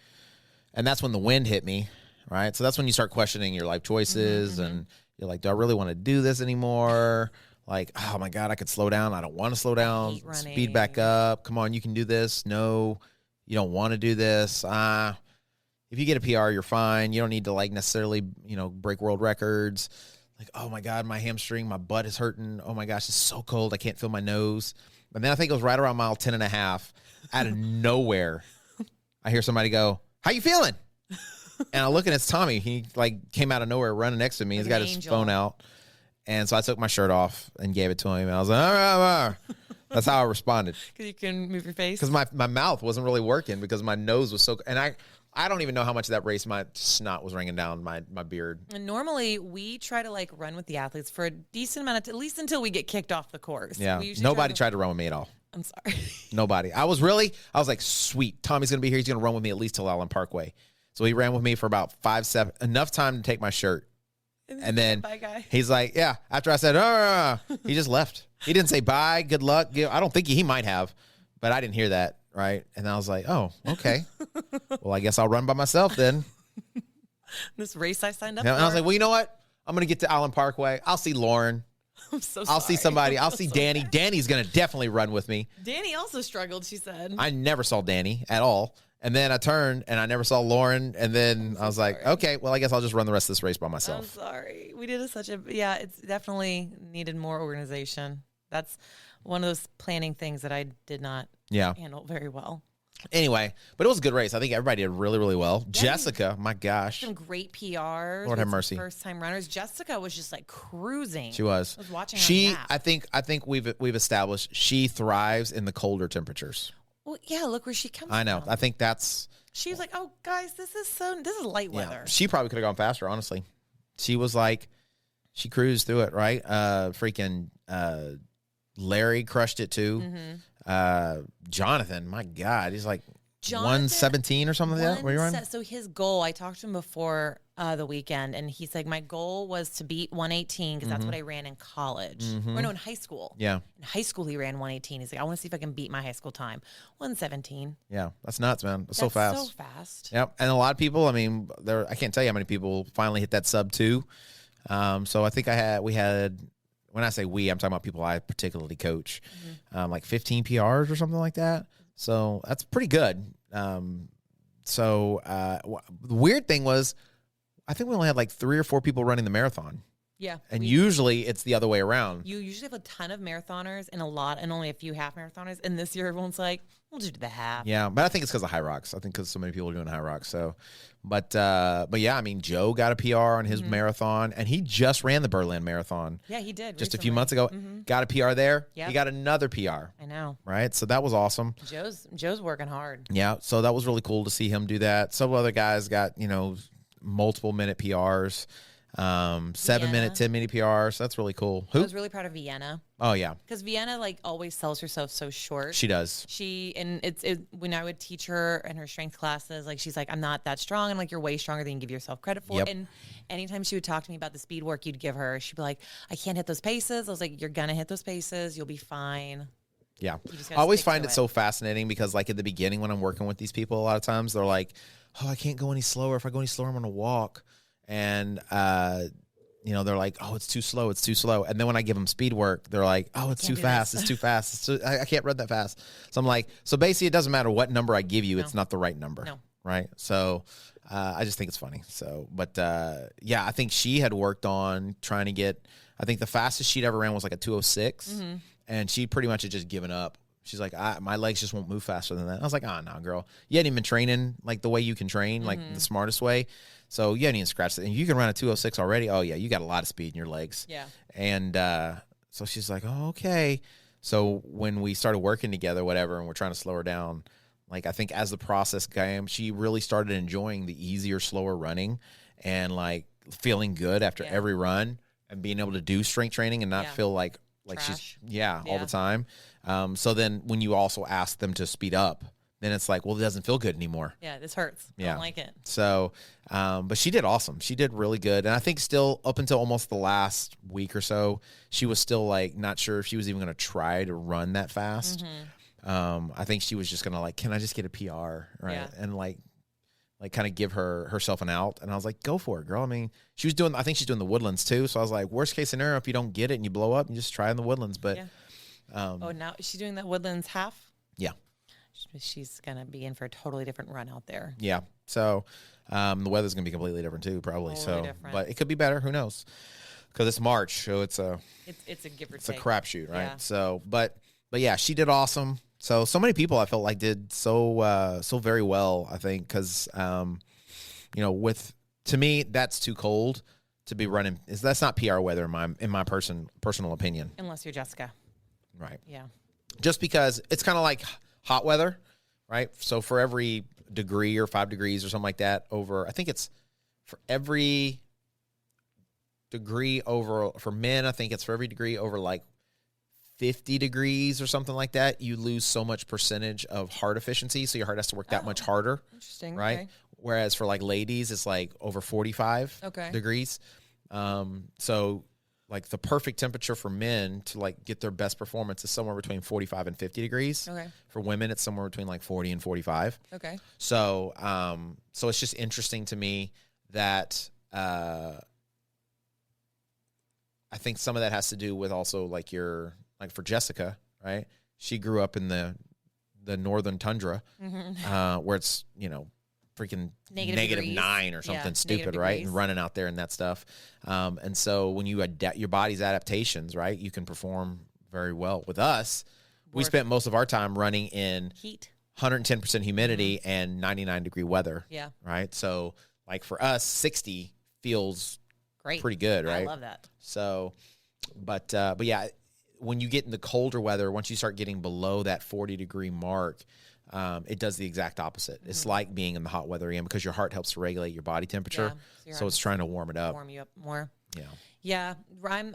And that's when the wind hit me, right? So that's when you start questioning your life choices and you're like, do I really want to do this anymore? Like, oh my God, I could slow down. I don't want to slow down. Speed back up. Come on, you can do this. No, you don't want to do this. if you get a PR, you're fine. You don't need to like necessarily, break world records. Like, oh my God, my hamstring, my butt is hurting. Oh my gosh, it's so cold. I can't feel my nose. But then I think it was right around mile 10 and a half, out of nowhere, I hear somebody go, "How you feeling?" And I look and it's Tommy. He like came out of nowhere running next to me. He's got his phone out. And so I took my shirt off and gave it to him. And I was like, all right. That's how I responded. Because you can move your face. Because my mouth wasn't really working because my nose was so, and I don't even know how much of that race my snot was ringing down my beard. And normally we try to like run with the athletes for a decent amount of, at least until we get kicked off the course. Yeah. Nobody tried to run with me at all. I'm sorry. Nobody. I was like, sweet. Tommy's going to be here. He's going to run with me at least till Allen Parkway. So he ran with me for about 5-7, enough time to take my shirt. And then bye, guy. He's like, yeah. After I said, he just left. He didn't say bye, good luck. I don't think he might have, but I didn't hear that. Right. And I was like, oh, okay. Well, I guess I'll run by myself then. This race I signed up for. And I was like, well, you know what? I'm going to get to Allen Parkway. I'll see Lauren. I'm so sorry. I'll see somebody. I'll see Danny. Bad. Danny's going to definitely run with me. Danny also struggled, she said. I never saw Danny at all. And then I turned and I never saw Lauren. And then I was like, okay, well, I guess I'll just run the rest of this race by myself. I'm sorry. We did it's definitely needed more organization. That's one of those planning things that I did not handle very well. Anyway, but it was a good race. I think everybody did really, really well. Yeah, Jessica, my gosh. Some great PRs. Lord have mercy. First time runners. Jessica was just like cruising. She was. I was watching her nap. I think we've established she thrives in the colder temperatures. Well, yeah, look where she comes from. I know. I think that's. She was like, "Oh, guys, this is light weather." She probably could have gone faster, honestly. She was like, she cruised through it, right? Larry crushed it too. Mm-hmm. Jonathan, my God, he's like 117 or something like that. Where you running? So his goal, I talked to him before the weekend, and he's like, my goal was to beat 118 because that's what I ran in college. Or no, in high school. Yeah. In high school, he ran 118. He's like, I want to see if I can beat my high school time. 117. Yeah, that's nuts, man. That's so fast. So fast. Yep. And a lot of people, I mean, I can't tell you how many people finally hit that sub 2. So I think we had, when I say we, I'm talking about people I particularly coach, like 15 PRs or something like that. So that's pretty good. The weird thing was, I think we only had like 3 or 4 people running the marathon. Yeah. And usually it's the other way around. You usually have a ton of marathoners and only a few half marathoners. And this year everyone's like, we'll just do the half. Yeah. But I think it's because of High Rocks. I think because so many people are doing High Rocks. So, but yeah, I mean, Joe got a PR on his marathon and he just ran the Berlin Marathon. Yeah, he did. Just recently. A few months ago. Got a PR there. Yep. He got another PR. I know. Right. So that was awesome. Joe's working hard. Yeah. So that was really cool to see him do that. Several other guys got, multiple minute PRs. 7-minute, 10-minute PRs. So that's really cool. Who? I was really proud of Vienna. Oh yeah, because Vienna like always sells herself so short. She does. When I would teach her in her strength classes, like she's like, I'm not that strong. I'm like, you're way stronger than you give yourself credit for. Yep. And anytime she would talk to me about the speed work you'd give her, she'd be like, I can't hit those paces. I was like, you're gonna hit those paces. You'll be fine. Yeah, I always find it so fascinating because like at the beginning when I'm working with these people, a lot of times they're like, oh, I can't go any slower. If I go any slower, I'm gonna walk. And, they're like, oh, it's too slow. It's too slow. And then when I give them speed work, they're like, oh, it's too fast. It's too fast. I can't run that fast. So I'm like, so basically it doesn't matter what number I give you. No. It's not the right number. No. Right. So, I just think it's funny. So, but, yeah, I think she had worked on trying to get, I think the fastest she'd ever ran was like a 206 and she pretty much had just given up. She's like, my legs just won't move faster than that. I was like, oh, no, girl. You hadn't even been training like the way you can train, like the smartest way. So you hadn't even scratched it. And you can run a 206 already. Oh, yeah, you got a lot of speed in your legs. Yeah. And so she's like, oh, okay. So when we started working together, whatever, and we're trying to slow her down, like I think as the process came, she really started enjoying the easier, slower running and like feeling good after every run and being able to do strength training and not feel like trash. She's all the time. So then when you also ask them to speed up, then it's like, well, it doesn't feel good anymore. Yeah, this hurts. I don't like it. So, but she did awesome. She did really good. And I think still up until almost the last week or so, she was still like not sure if she was even going to try to run that fast. I think she was just going to like, can I just get a PR? Right. Yeah. And like kind of give herself an out. And I was like, go for it, girl. I mean, I think she's doing the Woodlands too. So I was like, worst case scenario, if you don't get it and you blow up, you just try in the Woodlands. But, now she's doing that Woodlands half. Yeah. she's going to be in for a totally different run out there. Yeah. So the weather's going to be completely different too, probably. Totally different. But it could be better. Who knows? Because it's March, so it's a give or it's a take. crapshoot, right? Yeah. So, but yeah, she did awesome. So many people I felt like did so very well. I think because to me that's too cold to be running. That's not PR weather in my personal opinion. Unless you're Jessica. Right. Yeah. Just because it's kind of like hot weather, right? So for every degree or 5 degrees or something like that I think it's for every degree over, for men, I think it's for every degree over like 50 degrees or something like that, you lose so much percentage of heart efficiency. So your heart has to work that much harder. Interesting. Right. Okay. Whereas for like ladies, it's like over 45 degrees. So like the perfect temperature for men to like get their best performance is somewhere between 45 and 50 degrees. Okay. For women, it's somewhere between like 40 and 45. Okay. So, so it's just interesting to me that, I think some of that has to do with also like for Jessica, right? She grew up in the northern tundra, where it's, freaking -9 or something stupid, right? And running out there and that stuff. And so when you adapt your body's adaptations, right, you can perform very well. With us, we spent most of our time running in heat, 110% humidity and 99-degree weather. Yeah. Right. So like for us, 60 feels great, pretty good, right? I love that. So, but yeah, when you get in the colder weather, once you start getting below that 40-degree mark, it does the exact opposite. It's like being in the hot weather again because your heart helps to regulate your body temperature. Yeah, so it's trying to warm it up. Warm you up more. Yeah. Yeah.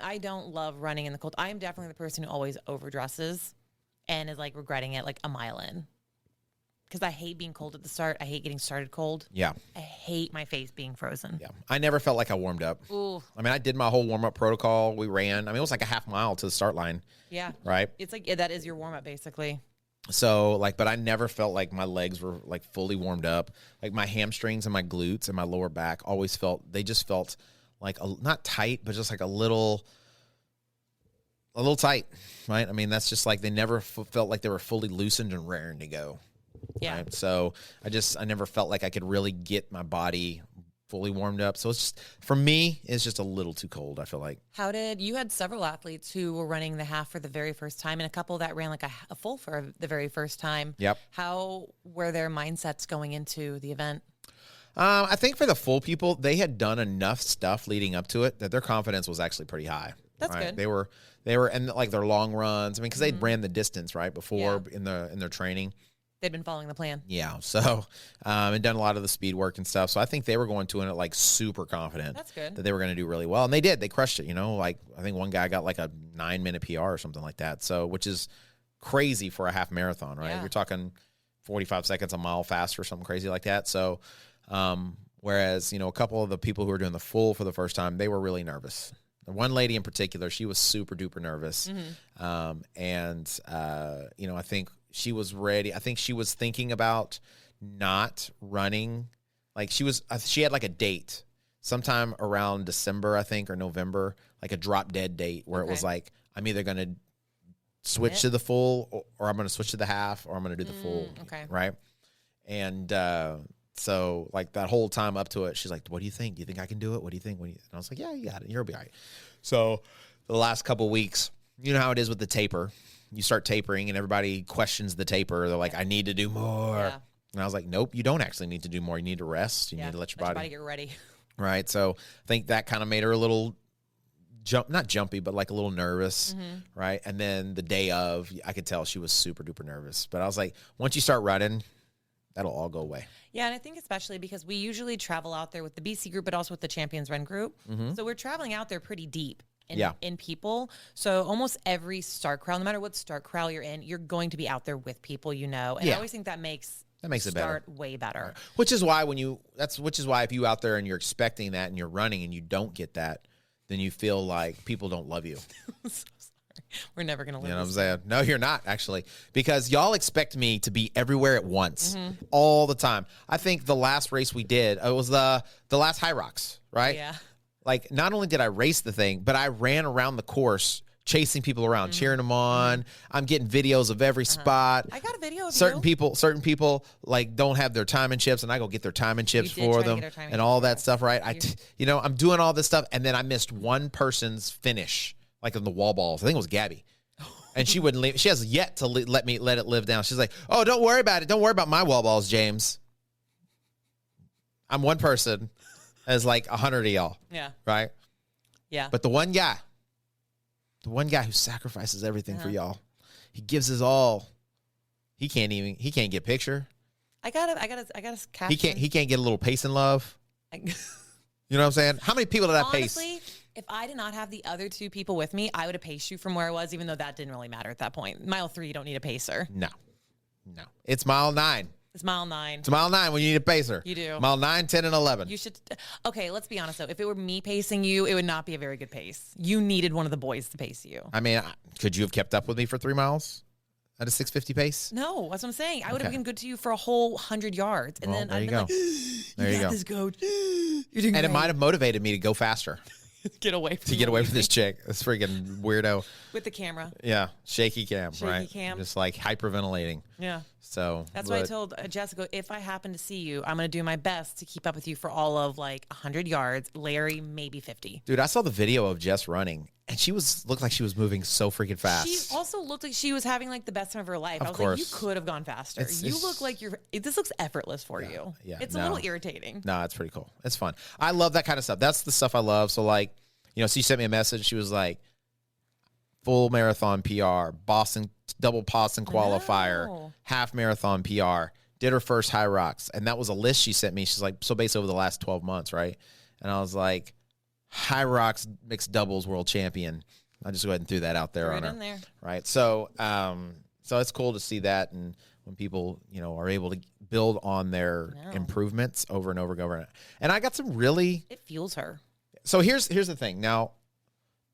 I don't love running in the cold. I am definitely the person who always overdresses and is like regretting it like a mile in. Because I hate being cold at the start. I hate getting started cold. Yeah. I hate my face being frozen. Yeah. I never felt like I warmed up. Ooh. I mean, I did my whole warm-up protocol. We ran. I mean, it was like a half mile to the start line. Yeah. Right? It's like, that is your warm-up, basically. So, like, but I never felt like my legs were, like, fully warmed up. Like, my hamstrings and my glutes and my lower back always they just felt like, not tight, but just like a little tight, right? I mean, that's just like they never felt like they were fully loosened and raring to go. Yeah. Right? So I never felt like I could really get my body fully warmed up. So it's just, for me, it's just a little too cold, I feel like. You had several athletes who were running the half for the very first time and a couple that ran like a full for the very first time. Yep. How were their mindsets going into the event? I think for the full people, they had done enough stuff leading up to it that their confidence was actually pretty high. That's right? good. They were and like their long runs. I mean, because they'd ran the distance right before in their training. They'd been following the plan. Yeah. So, and done a lot of the speed work and stuff. So I think they were going to it like super confident. That's good. That they were going to do really well. And they did. They crushed it, Like, I think one guy got like a 9-minute PR or something like that. So, which is crazy for a half marathon, right? Yeah. You're talking 45 seconds a mile faster or something crazy like that. So, whereas, a couple of the people who were doing the full for the first time, they were really nervous. The one lady in particular, she was super duper nervous. I think she was ready. I think she was thinking about not running. Like she had like a date sometime around December, I think, or November, like a drop dead date where it was like, I'm either going to switch to the full or I'm going to switch to the half or I'm going to do the full. Okay. Right. And, so like that whole time up to it, she's like, what do you think? Do you think I can do it? What do you think? And I was like, yeah, you got it. You'll be all right. So the last couple of weeks, you know how it is with the taper. You start tapering and everybody questions the taper. They're like, I need to do more. Yeah. And I was like, nope, you don't actually need to do more. You need to rest. You need to let your body get ready. Right. So I think that kind of made her a little not jumpy, but like a little nervous. Right. And then the day of, I could tell she was super duper nervous. But I was like, once you start running, that'll all go away. Yeah, and I think especially because we usually travel out there with the BC group, but also with the Champions Run group. So we're traveling out there pretty deep in people. So almost every start corral, no matter what start corral you're in, you're going to be out there with people, And I always think that makes it better. Way better. Which is why if you out there and you're expecting that and you're running and you don't get that, then you feel like people don't love you. We're never going to live. You know what I'm saying? No, you're not, actually. Because y'all expect me to be everywhere at once, all the time. I think the last race we did, it was the last High Rocks, right? Yeah. Like, not only did I race the thing, but I ran around the course chasing people around, cheering them on. I'm getting videos of every spot. I got a video of certain you. Certain people like don't have their time and chips, and I go get their time and chips for them and all that stuff, right? I'm doing all this stuff, and then I missed one person's finish, like on the wall balls. I think it was Gabby. And she wouldn't leave. She has yet to let it live down. She's like, "Oh, don't worry about it. Don't worry about my wall balls, James. I'm one person as like 100 of y'all." Yeah. Right? Yeah. But the one guy who sacrifices everything for y'all, he gives his all. He can't get picture. I got a caption. He can't get a little pace and love. You know what I'm saying? How many people did I pace? Honestly, if I did not have the other two people with me, I would have paced you from where I was, even though that didn't really matter at that point. Mile 3, you don't need a pacer. No. It's mile 9. It's mile 9. It's mile 9 when you need a pacer. You do. Mile 9, 10, and 11. You should. Okay, let's be honest though. If it were me pacing you, it would not be a very good pace. You needed one of the boys to pace you. I mean, could you have kept up with me for 3 miles at a 6:50 pace? No, that's what I'm saying. I would have been good to you for a whole 100 yards, and then there I'd you been go. like, There you go. This coach. You're doing And it great. might have motivated me to go faster. Get away from this chick. This freaking weirdo. with the camera. Yeah, shaky cam, right? Cam. Just like hyperventilating. Yeah. So That's why I told Jessica, if I happen to see you, I'm going to do my best to keep up with you for all of like 100 yards. Larry, maybe 50. Dude, I saw the video of Jess running, and she looked like she was moving so freaking fast. She also looked like she was having like the best time of her life. I was course. like, you could have gone faster. You look like this looks effortless for you. Yeah, it's a little irritating. No, it's pretty cool. It's fun. I love that kind of stuff. That's the stuff I love. So like, so she sent me a message. She was like, full marathon PR, double Boston qualifier, half marathon PR, did her first high rocks. And that was a list she sent me. She's like, so basically over the last 12 months, right? And I was like, high rocks mixed doubles world champion. I just go ahead and threw that out there on her. Right. So, so it's cool to see that. And when people, are able to build on their improvements over and over and over. And I got some really, it fuels her. So here's the thing. Now,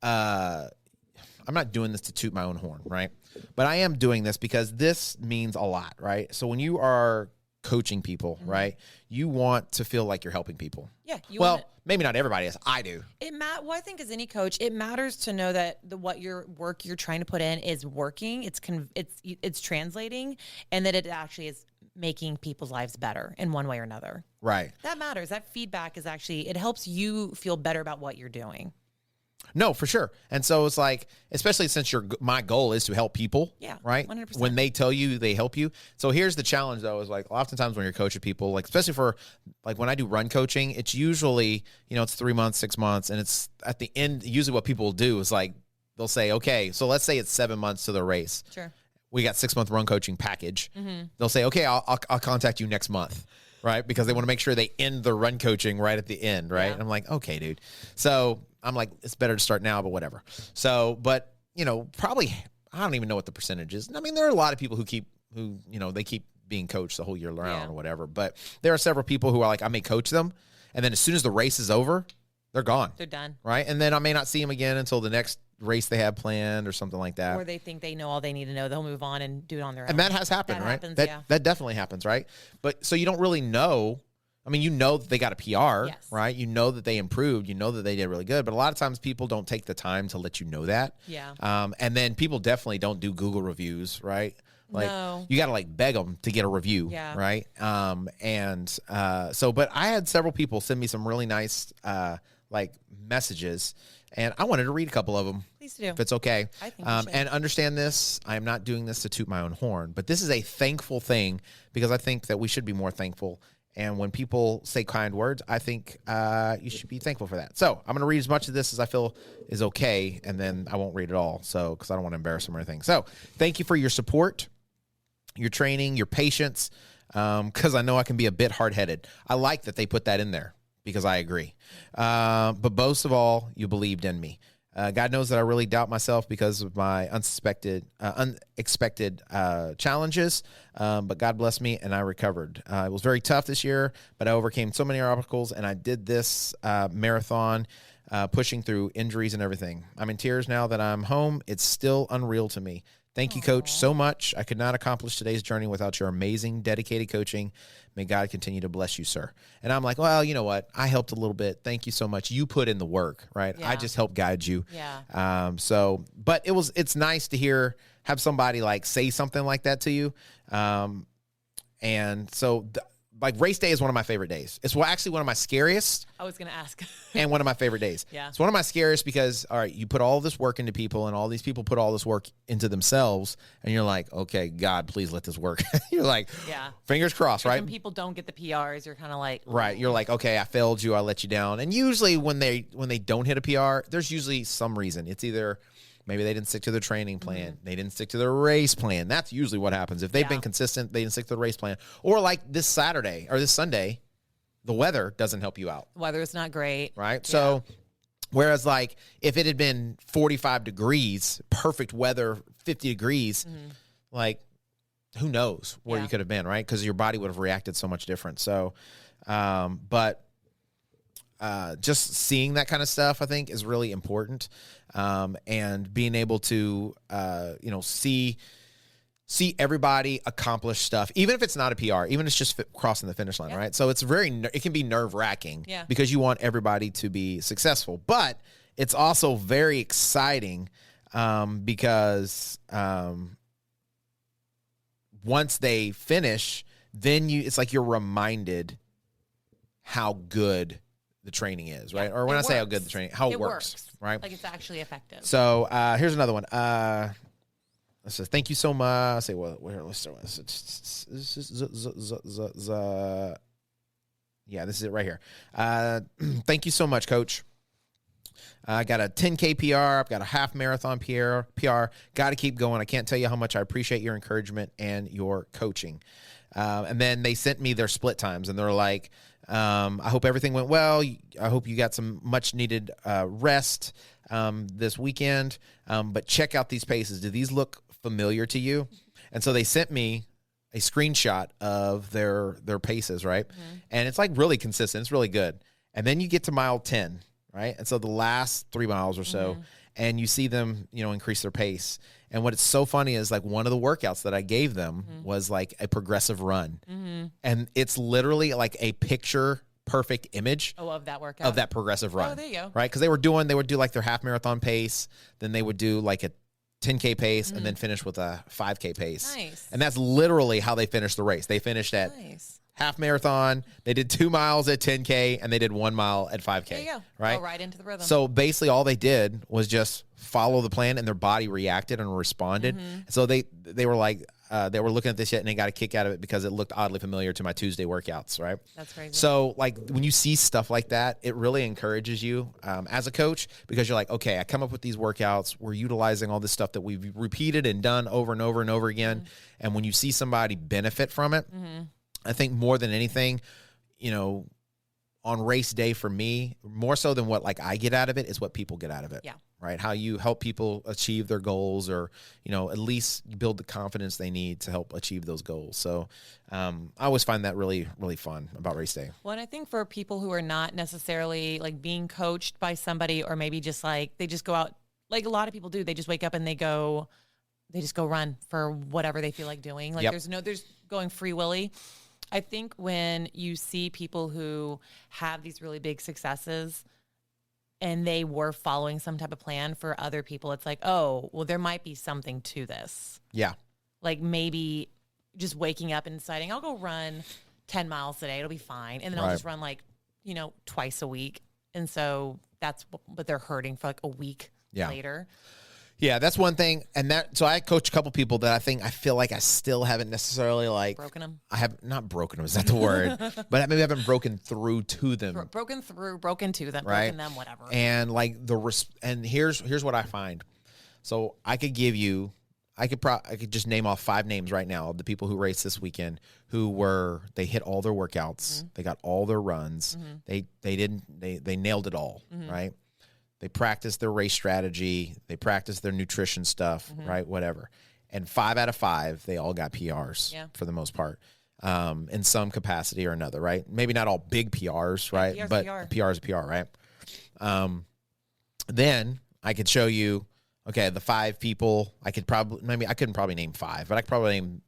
I'm not doing this to toot my own horn, right? But I am doing this because this means a lot, right? So when you are coaching people, right, you want to feel like you're helping people. Yeah. Maybe not everybody is. I do. Well, I think as any coach, it matters to know that what your work you're trying to put in is working. It's translating, and that it actually is making people's lives better in one way or another. Right. That matters. That feedback is actually, it helps you feel better about what you're doing. No, for sure. And so it's like, especially since my goal is to help people, right? 100%. When they tell you, they help you. So here's the challenge though, is like oftentimes when you're coaching people, like especially for like when I do run coaching, it's usually, it's 3 months, 6 months. And it's at the end, usually what people will do is like, they'll say, okay, so let's say it's 7 months to the race. Sure. We got 6 month run coaching package. They'll say, okay, I'll contact you next month. Right. Because they want to make sure they end the run coaching right at the end. Right. Yeah. And I'm like, okay, dude. So I'm like, it's better to start now, but whatever. So, but probably, I don't even know what the percentage is. I mean, there are a lot of people who keep being coached the whole year round or whatever, but there are several people who are like, I may coach them. And then as soon as the race is over, they're gone. They're done. Right. And then I may not see them again until the next race they have planned or something like that. Or they think they know all they need to know. They'll move on and do it on their own. And that has happened, right? Happens, that definitely happens, right? But so you don't really know. I mean, that they got a PR, right? You know that they improved. You know that they did really good. But a lot of times people don't take the time to let you know that. Yeah. And then people definitely don't do Google reviews, right? Like you got to like beg them to get a review, right? So, but I had several people send me some really nice like messages, and I wanted to read a couple of them. Please do. If it's okay. I think you should. And understand this, I am not doing this to toot my own horn, but this is a thankful thing because I think that we should be more thankful. And when people say kind words, I think you should be thankful for that. So I'm going to read as much of this as I feel is okay, and then I won't read it all, so because I don't want to embarrass them or anything. So thank you for your support, your training, your patience, because I know I can be a bit hard-headed. I like that they put that in there because I agree. But most of all, you believed in me. God knows that I really doubt myself because of my unexpected challenges, but God blessed me and I recovered. It was very tough this year, but I overcame so many obstacles, and I did this marathon pushing through injuries and everything. I'm in tears now that I'm home. It's still unreal to me. Thank you, Coach, so much. I could not accomplish today's journey without your amazing, dedicated coaching. May God continue to bless you, sir. And I'm like, well, you know what? I helped a little bit. Thank you so much. You put in the work, right? Yeah. I just helped guide you. Yeah. But it's nice to have somebody like say something like that to you. And so like race day is one of my favorite days. It's actually one of my scariest. I was going to ask. And one of my favorite days. Yeah. It's one of my scariest because, all right, you put all this work into people and all these people put all this work into themselves. And you're like, okay, God, please let this work. You're like, yeah, fingers crossed, right? When people don't get the PRs, you're kind of like, right. You're like, okay, I failed you. I let you down. And usually when they don't hit a PR, there's usually some reason. It's either maybe they didn't stick to their training plan. They didn't stick to their race plan. That's usually what happens. If they've been consistent, they didn't stick to the race plan. Or like this Saturday or this Sunday, the weather doesn't help you out. The weather is not great. Right? Yeah. So whereas like if it had been 45 degrees, perfect weather, 50 degrees, like who knows where you could have been, right? Because your body would have reacted so much different. So, just seeing that kind of stuff, I think, is really important. And being able to, see everybody accomplish stuff, even if it's not a PR, even if it's just crossing the finish line, right? So it's it can be nerve-wracking because you want everybody to be successful. But it's also very exciting because once they finish, then it's like you're reminded how good the training is, right? Or when I say how good the training, how it works, right? Like it's actually effective. So here's another one. It says, thank you so much. I say, well, let's start with this. Yeah, this is it right here. Thank you so much, Coach. I got a 10K PR. I've got a half marathon PR. Got to keep going. I can't tell you how much I appreciate your encouragement and your coaching. And then they sent me their split times, and they're like, I hope everything went well. I hope you got some much needed rest this weekend. But check out these paces. Do these look familiar to you? And so they sent me a screenshot of their paces, right? And it's like really consistent. It's really good. And then you get to mile 10, right? And so the last 3 miles or so, and you see them, increase their pace. And what it's so funny is like one of the workouts that I gave them was like a progressive run. And it's literally like a picture perfect image of that workout, of that progressive run. Oh, there you go. Right? Because they would do like their half marathon pace, then they would do like a 10K pace and then finish with a 5K pace. Nice. And that's literally how they finished the race. They finished at half marathon, they did 2 miles at 10K, and they did 1 mile at 5K. There you go. Right? Go right into the rhythm. So basically all they did was just follow the plan, and their body reacted and responded. So they were like, they were looking at this yet, and they got a kick out of it because it looked oddly familiar to my Tuesday workouts, right? That's crazy. So like when you see stuff like that, it really encourages you as a coach, because you're like, okay, I come up with these workouts. We're utilizing all this stuff that we've repeated and done over and over and over again. And when you see somebody benefit from it, I think more than anything, on race day for me, more so than what like I get out of it, is what people get out of it. Yeah. Right. How you help people achieve their goals, or, at least build the confidence they need to help achieve those goals. So I always find that really, really fun about race day. Well, and I think for people who are not necessarily like being coached by somebody, or maybe just like they just go out, like a lot of people do, they just wake up and they just go run for whatever they feel like doing. Like there's going free willy. I think when you see people who have these really big successes and they were following some type of plan for other people, it's like, oh, well, there might be something to this. Yeah. Like maybe just waking up and deciding I'll go run 10 miles today. It'll be fine. And then I'll just run like, twice a week. And so but they're hurting for like a week later. Yeah, that's one thing. And so I coach a couple people that I feel like I still haven't necessarily like broken them. I have not broken them. Is that the word? But maybe I haven't broken through to them. Broken to them, right? Broken them, whatever. And like and here's what I find. So I could just name off 5 names right now of the people who raced this weekend they hit all their workouts. They got all their runs. They nailed it all, right? They practiced their race strategy. They practiced their nutrition stuff, right? Whatever. And 5 out of 5, they all got PRs for the most part, in some capacity or another, right? Maybe not all big PRs, right? PR's PR is a PR, right? Then I could show you, okay, the 5 people, I couldn't probably name 5, but I could probably name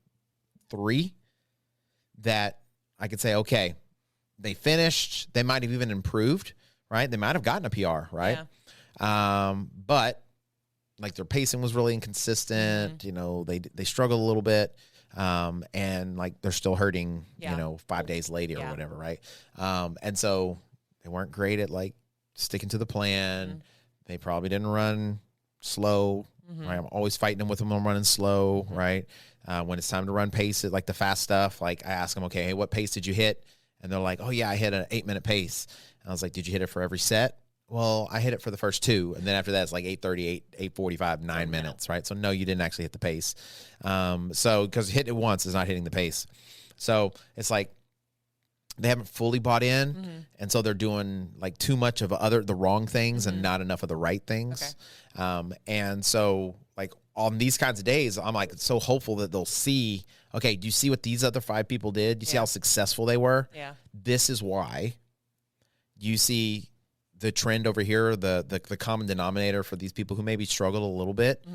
3 that I could say, okay, they finished, they might have even improved, right? They might have gotten a PR, right? Yeah. But like their pacing was really inconsistent. You know, they struggled a little bit. And like they're still hurting, 5 days later or whatever, right? And so they weren't great at like sticking to the plan. They probably didn't run slow, right? I'm always fighting them with them on running slow, right? When it's time to run pace, like the fast stuff, like I ask them, okay, hey, what pace did you hit? And they're like, oh yeah, I hit an 8-minute pace. And I was like, did you hit it for every set? Well, I hit it for the first 2. And then after that, it's like 8:30, 8:45, 9 minutes, right? So no, you didn't actually hit the pace. So because hitting it once is not hitting the pace. So it's like they haven't fully bought in. And so they're doing like too much of the wrong things and not enough of the right things. Okay. And so like on these kinds of days, I'm like so hopeful that they'll see, okay, do you see what these other 5 people did? Do you see how successful they were? Yeah. This is why. You see the trend over here, the common denominator for these people who maybe struggled a little bit,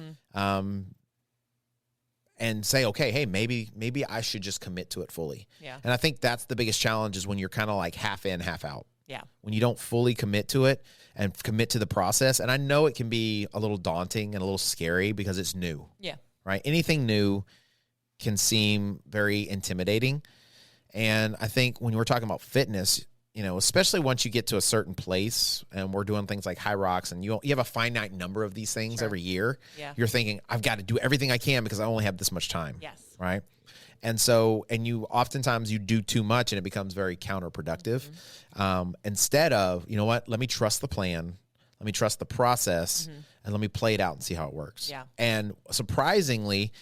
and say, okay, hey, maybe I should just commit to it fully. Yeah. And I think that's the biggest challenge is when you're kind of like half in, half out. Yeah. When you don't fully commit to it and commit to the process. And I know it can be a little daunting and a little scary because it's new. Yeah. Right. Anything new can seem very intimidating. And I think when we're talking about fitness, especially once you get to a certain place and we're doing things like high rocks and you have a finite number of these things every year, you're thinking, I've got to do everything I can because I only have this much time. Yes. Right. And so, and you oftentimes you do too much and it becomes very counterproductive. Instead of, you know what, let me trust the plan. Let me trust the process and let me play it out and see how it works. Yeah. And surprisingly,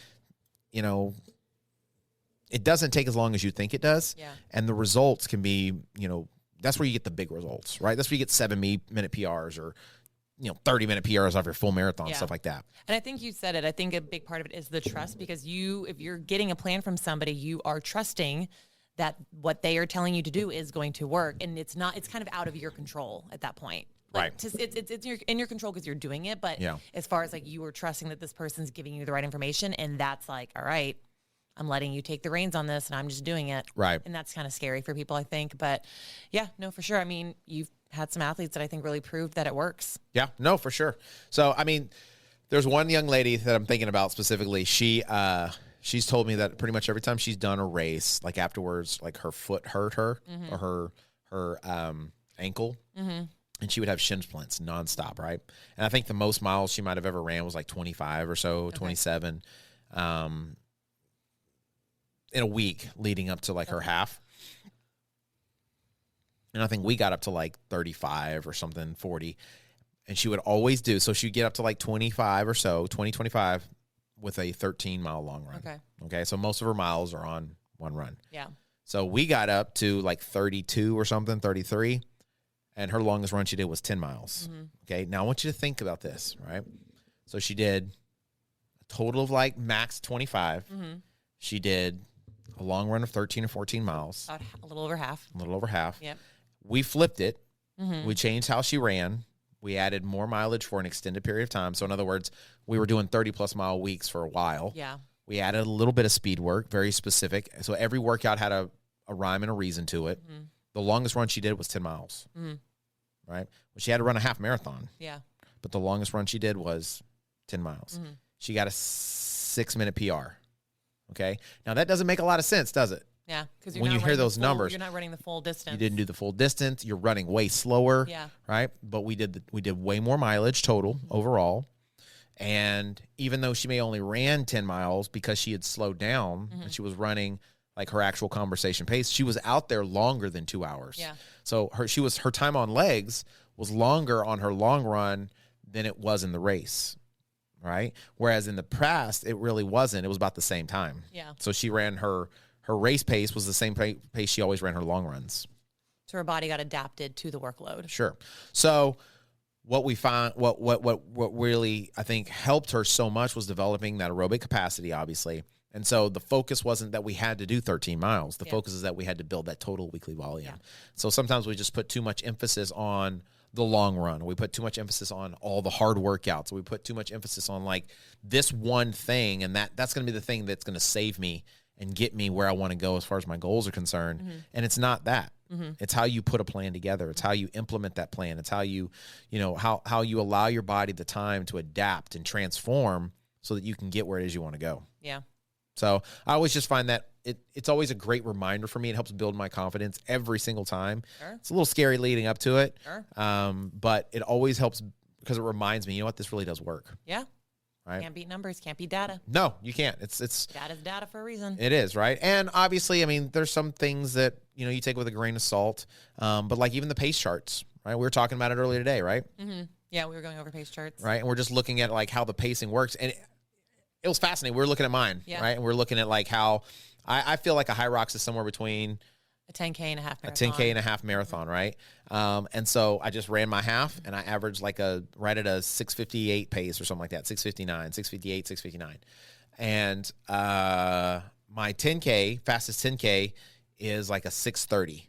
it doesn't take as long as you think it does. Yeah. And the results can be, that's where you get the big results, right? That's where you get 7-minute PRs or, 30-minute PRs off your full marathon, stuff like that. And I think you said it. I think a big part of it is the trust because if you're getting a plan from somebody, you are trusting that what they are telling you to do is going to work. And it's kind of out of your control at that point. Like, right. It's in your control because you're doing it. But as far as like you were trusting that this person's giving you the right information and that's like, all right, I'm letting you take the reins on this and I'm just doing it. Right. And that's kind of scary for people, I think. But yeah, no, for sure. I mean, you've had some athletes that I think really proved that it works. Yeah, no, for sure. So, I mean, there's one young lady that I'm thinking about specifically. She's told me that pretty much every time she's done a race, like afterwards, like her foot hurt her or her ankle. And she would have shin splints nonstop, right? And I think the most miles she might have ever ran was like 25 or so, 27. In a week leading up to like her half. And I think we got up to like 35 or something, 40. And she would always do, so she'd get up to like 25 or so, 20, 25 with a 13-mile long run. Okay. So most of her miles are on one run. Yeah. So we got up to like 32 or something, 33. And her longest run she did was 10 miles. Okay. Now I want you to think about this, right? So she did a total of like max 25. She did a long run of 13 or 14 miles. About a little over half. A little over half. Yep. We flipped it. We changed how she ran. We added more mileage for an extended period of time. So in other words, we were doing 30-plus mile weeks for a while. Yeah. We added a little bit of speed work, very specific. So every workout had a rhyme and a reason to it. The longest run she did was 10 miles. Right? Well, she had to run a half marathon. Yeah. But the longest run she did was 10 miles. She got a 6-minute PR. Okay. Now that doesn't make a lot of sense, does it? Yeah. Because when you hear those numbers, you're not running the full distance. You didn't do the full distance. You're running way slower. Yeah. Right. But we did way more mileage total overall. And even though she may only ran 10 miles because she had slowed down and she was running like her actual conversation pace, she was out there longer than 2 hours. Yeah. So her time on legs was longer on her long run than it was in the race. Right. Whereas in the past, it really wasn't. It was about the same time. Yeah. So she ran her race pace was the same pace she always ran her long runs. So her body got adapted to the workload. Sure. So what we found, what really I think helped her so much was developing that aerobic capacity, obviously. And so the focus wasn't that we had to do 13 miles. The focus is that we had to build that total weekly volume. Yeah. So sometimes we just put too much emphasis on the long run. We put too much emphasis on all the hard workouts. We put too much emphasis on like this one thing, and that's going to be the thing that's going to save me and get me where I want to go as far as my goals are concerned. And it's not that. It's how you put a plan together. It's how you implement that plan. It's how you know, how you allow your body the time to adapt and transform so that you can get where it is you want to go. Yeah. So I always just find that it's always a great reminder for me. It helps build my confidence every single time. Sure. It's a little scary leading up to it, Sure. but it always helps because it reminds me, you know what, this really does work. Yeah. Right? Can't beat numbers. Can't beat data. No, you can't. It's Data's data for a reason. It is, right? And obviously, I mean, there's some things that, you know, you take with a grain of salt, but like even the pace charts, right? We were talking about it earlier today, right? Yeah, we were going over pace charts. Right, and we're just looking at like how the pacing works, and it was fascinating. We were looking at mine, right? And we're looking at like how I feel like a high rocks is somewhere between a 10K and a half marathon. A 10K and a half marathon, right? And so I just ran my half, and I averaged like right at a 6:58 pace or something like that, 6:59, 6:58, 6:59. And my 10K, fastest 10K, is like a 6:30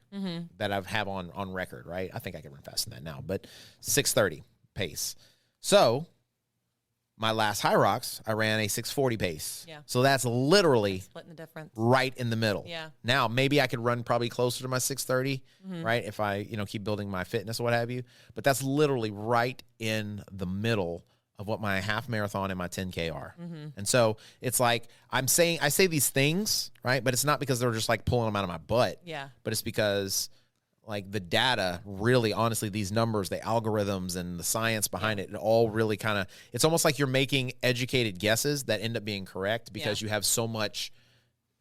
that I have on record, right? I think I can run faster than that now, but 6:30 pace. So my last high rocks, I ran a 6:40 pace. Yeah. So that's literally splitting the difference right in the middle. Yeah. Now maybe I could run probably closer to my 6:30, right? If I, you know, keep building my fitness or what have you. But that's literally right in the middle of what my half marathon and my 10K are. And so it's like I say these things, right? But it's not because they're just like pulling them out of my butt. Yeah. But it's because like the data really, honestly, these numbers, the algorithms and the science behind it all really kind of, it's almost like you're making educated guesses that end up being correct because you have so much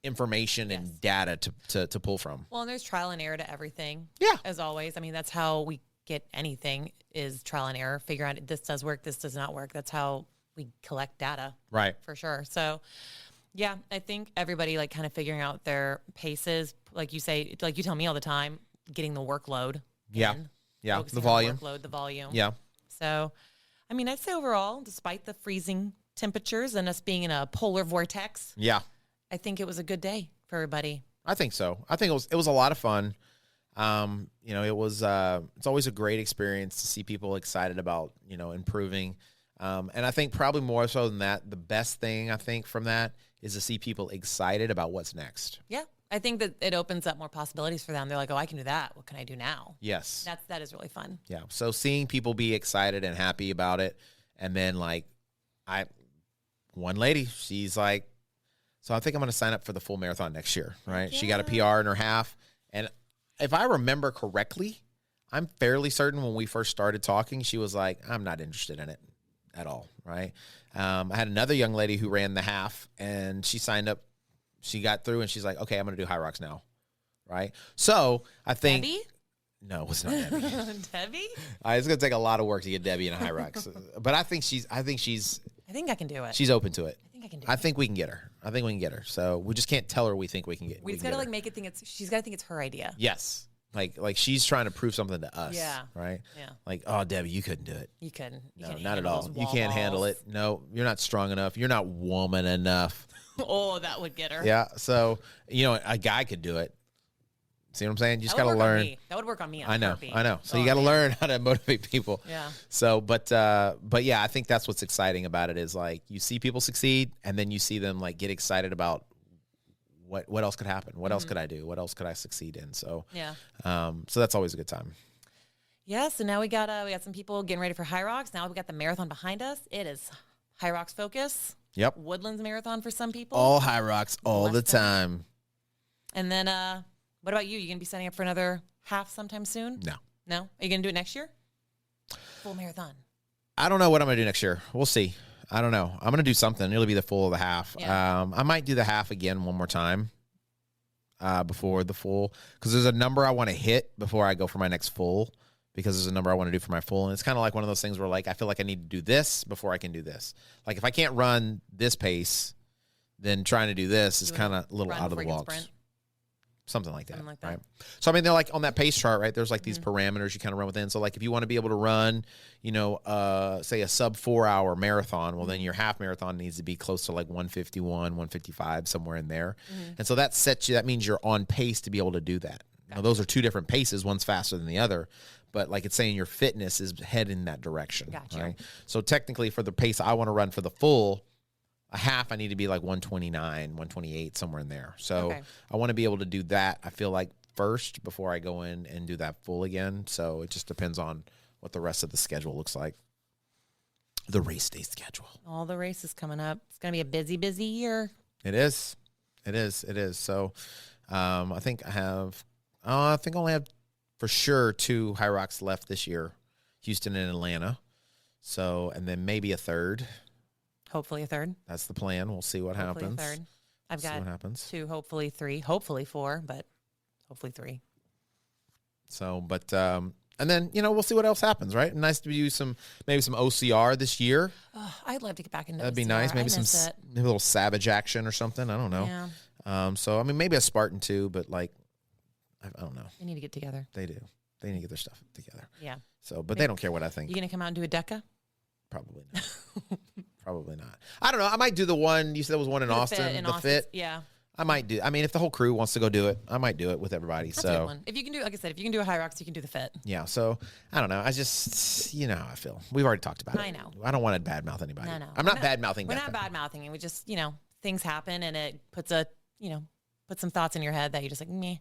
information and data to pull from. Well, and there's trial and error to everything. Yeah. As always. I mean, that's how we get anything is trial and error. Figure out this does work, this does not work. That's how we collect data. Right. For sure. So yeah, I think everybody like kind of figuring out their paces, like you say, like you tell me all the time, getting the workload. Yeah. Yeah. The volume. The volume. Yeah. So, I mean, I'd say overall, despite the freezing temperatures and us being in a polar vortex, Yeah. I think it was a good day for everybody. I think so. I think it was a lot of fun. You know, it was, it's always a great experience to see people excited about, you know, improving. And I think probably more so than that, the best thing I think from that is to see people excited about what's next. Yeah. I think that it opens up more possibilities for them. They're like, oh, I can do that. What can I do now? Yes. That is really fun. Yeah. So seeing people be excited and happy about it. And then like one lady, she's like, so I think I'm going to sign up for the full marathon next year. Right. Yeah. She got a PR in her half. And if I remember correctly, I'm fairly certain when we first started talking, she was like, I'm not interested in it at all. Right. I had another young lady who ran the half and she signed up. She got through and she's like, okay, I'm going to do high rocks now. Right. So I think. Debbie? No, it was not Debbie. Debbie? It's going to take a lot of work to get Debbie in a high rocks. But I think I think I can do it. she's open to it. I think I can do I it. think we can get her. I think we can get her. So we just can't tell her we think we can get We just can got to get like her. make it think she's got to think it's her idea. Yes. Like she's trying to prove something to us. Yeah. Right? Yeah. Like, oh, Debbie, you couldn't do it. You couldn't. You No, can't not at handle all. those You wall can't handle balls. it. No, you're not strong enough. You're not woman enough. Oh, that would get her. Yeah. So, you know, a guy could do it. See what I'm saying? You just That got would to work on learn. me. That would work on me. I know. So Oh, you got to man. learn how to motivate people. Yeah. So, but yeah, I think that's what's exciting about it is like you see people succeed and then you see them like get excited about what else could happen? What else could I do? What else could I succeed in? So, Yeah. so that's always a good time. Yeah. So now we got some people getting ready for High Rocks. Now we got the marathon behind us. It is High Rocks focus. Yep. Woodlands Marathon for some people. All high rocks all the Less than- time. And then what about you? You gonna be signing up for another half sometime soon? No. No? Are you gonna do it next year? Full marathon. I don't know what I'm going to do next year. We'll see. I don't know. I'm going to do something. It'll be the full of the half. Yeah. I might do the half again one more time before the full because there's a number I want to hit before I go for my next full because there's a number I want to do for my full. And it's kind of like one of those things where like I feel like I need to do this before I can do this. Like if I can't run this pace, then trying to do this is Do it. kind of a little Run out of the friggin' box. sprint. Something like that. Something like that. Right. So, I mean, they're like on that pace chart, right? There's like these parameters you kind of run within. So, like if you want to be able to run, you know, say a sub 4 hour marathon, well, then your half marathon needs to be close to like 151, 155, somewhere in there. And so that means you're on pace to be able to do that. Now, those are two different paces. One's faster than the other. but like it's saying your fitness is heading in that direction. Gotcha. Right. So technically for the pace I want to run for the full, a half, I need to be like 129, 128, somewhere in there. So I want to be able to do that, I feel like, first before I go in and do that full again. So it just depends on what the rest of the schedule looks like. The race day schedule. All the races coming up. It's going to be a busy, busy year. It is. It is. It is. So I think I only have for sure 2 High Rocks left this year, Houston and Atlanta. So, and then maybe a third. Hopefully a third. That's the plan. We'll see what happens. A third. I've See got what happens. 2, hopefully 3, hopefully 4, but hopefully 3. So, but, and then, we'll see what else happens, right? Nice to do maybe some OCR this year. I'd love to get back into That'd be OCR. nice. Maybe maybe a little savage action or something. I don't know. Yeah. So, I mean, maybe a Spartan too, but like, I don't know. They need to get together. They do. They need to get their stuff together. Yeah. So, but they don't care what I think. You going to come out and do a DECA? Probably not. Probably not. I don't know. I might do the one, you said there was one in Austin. The fit. Yeah. I might do. I mean, if the whole crew wants to go do it, I might do it with everybody. That's a so good one. If you can do, like I said, if you can do a High Rocks, you can do the fit. Yeah. So I don't know. I just, how I feel. We've already talked about it. I know. I don't want to badmouth anybody. No. I'm not bad mouthing. We're not bad mouthing, and we just, things happen, and it puts put some thoughts in your head that you're just like, meh.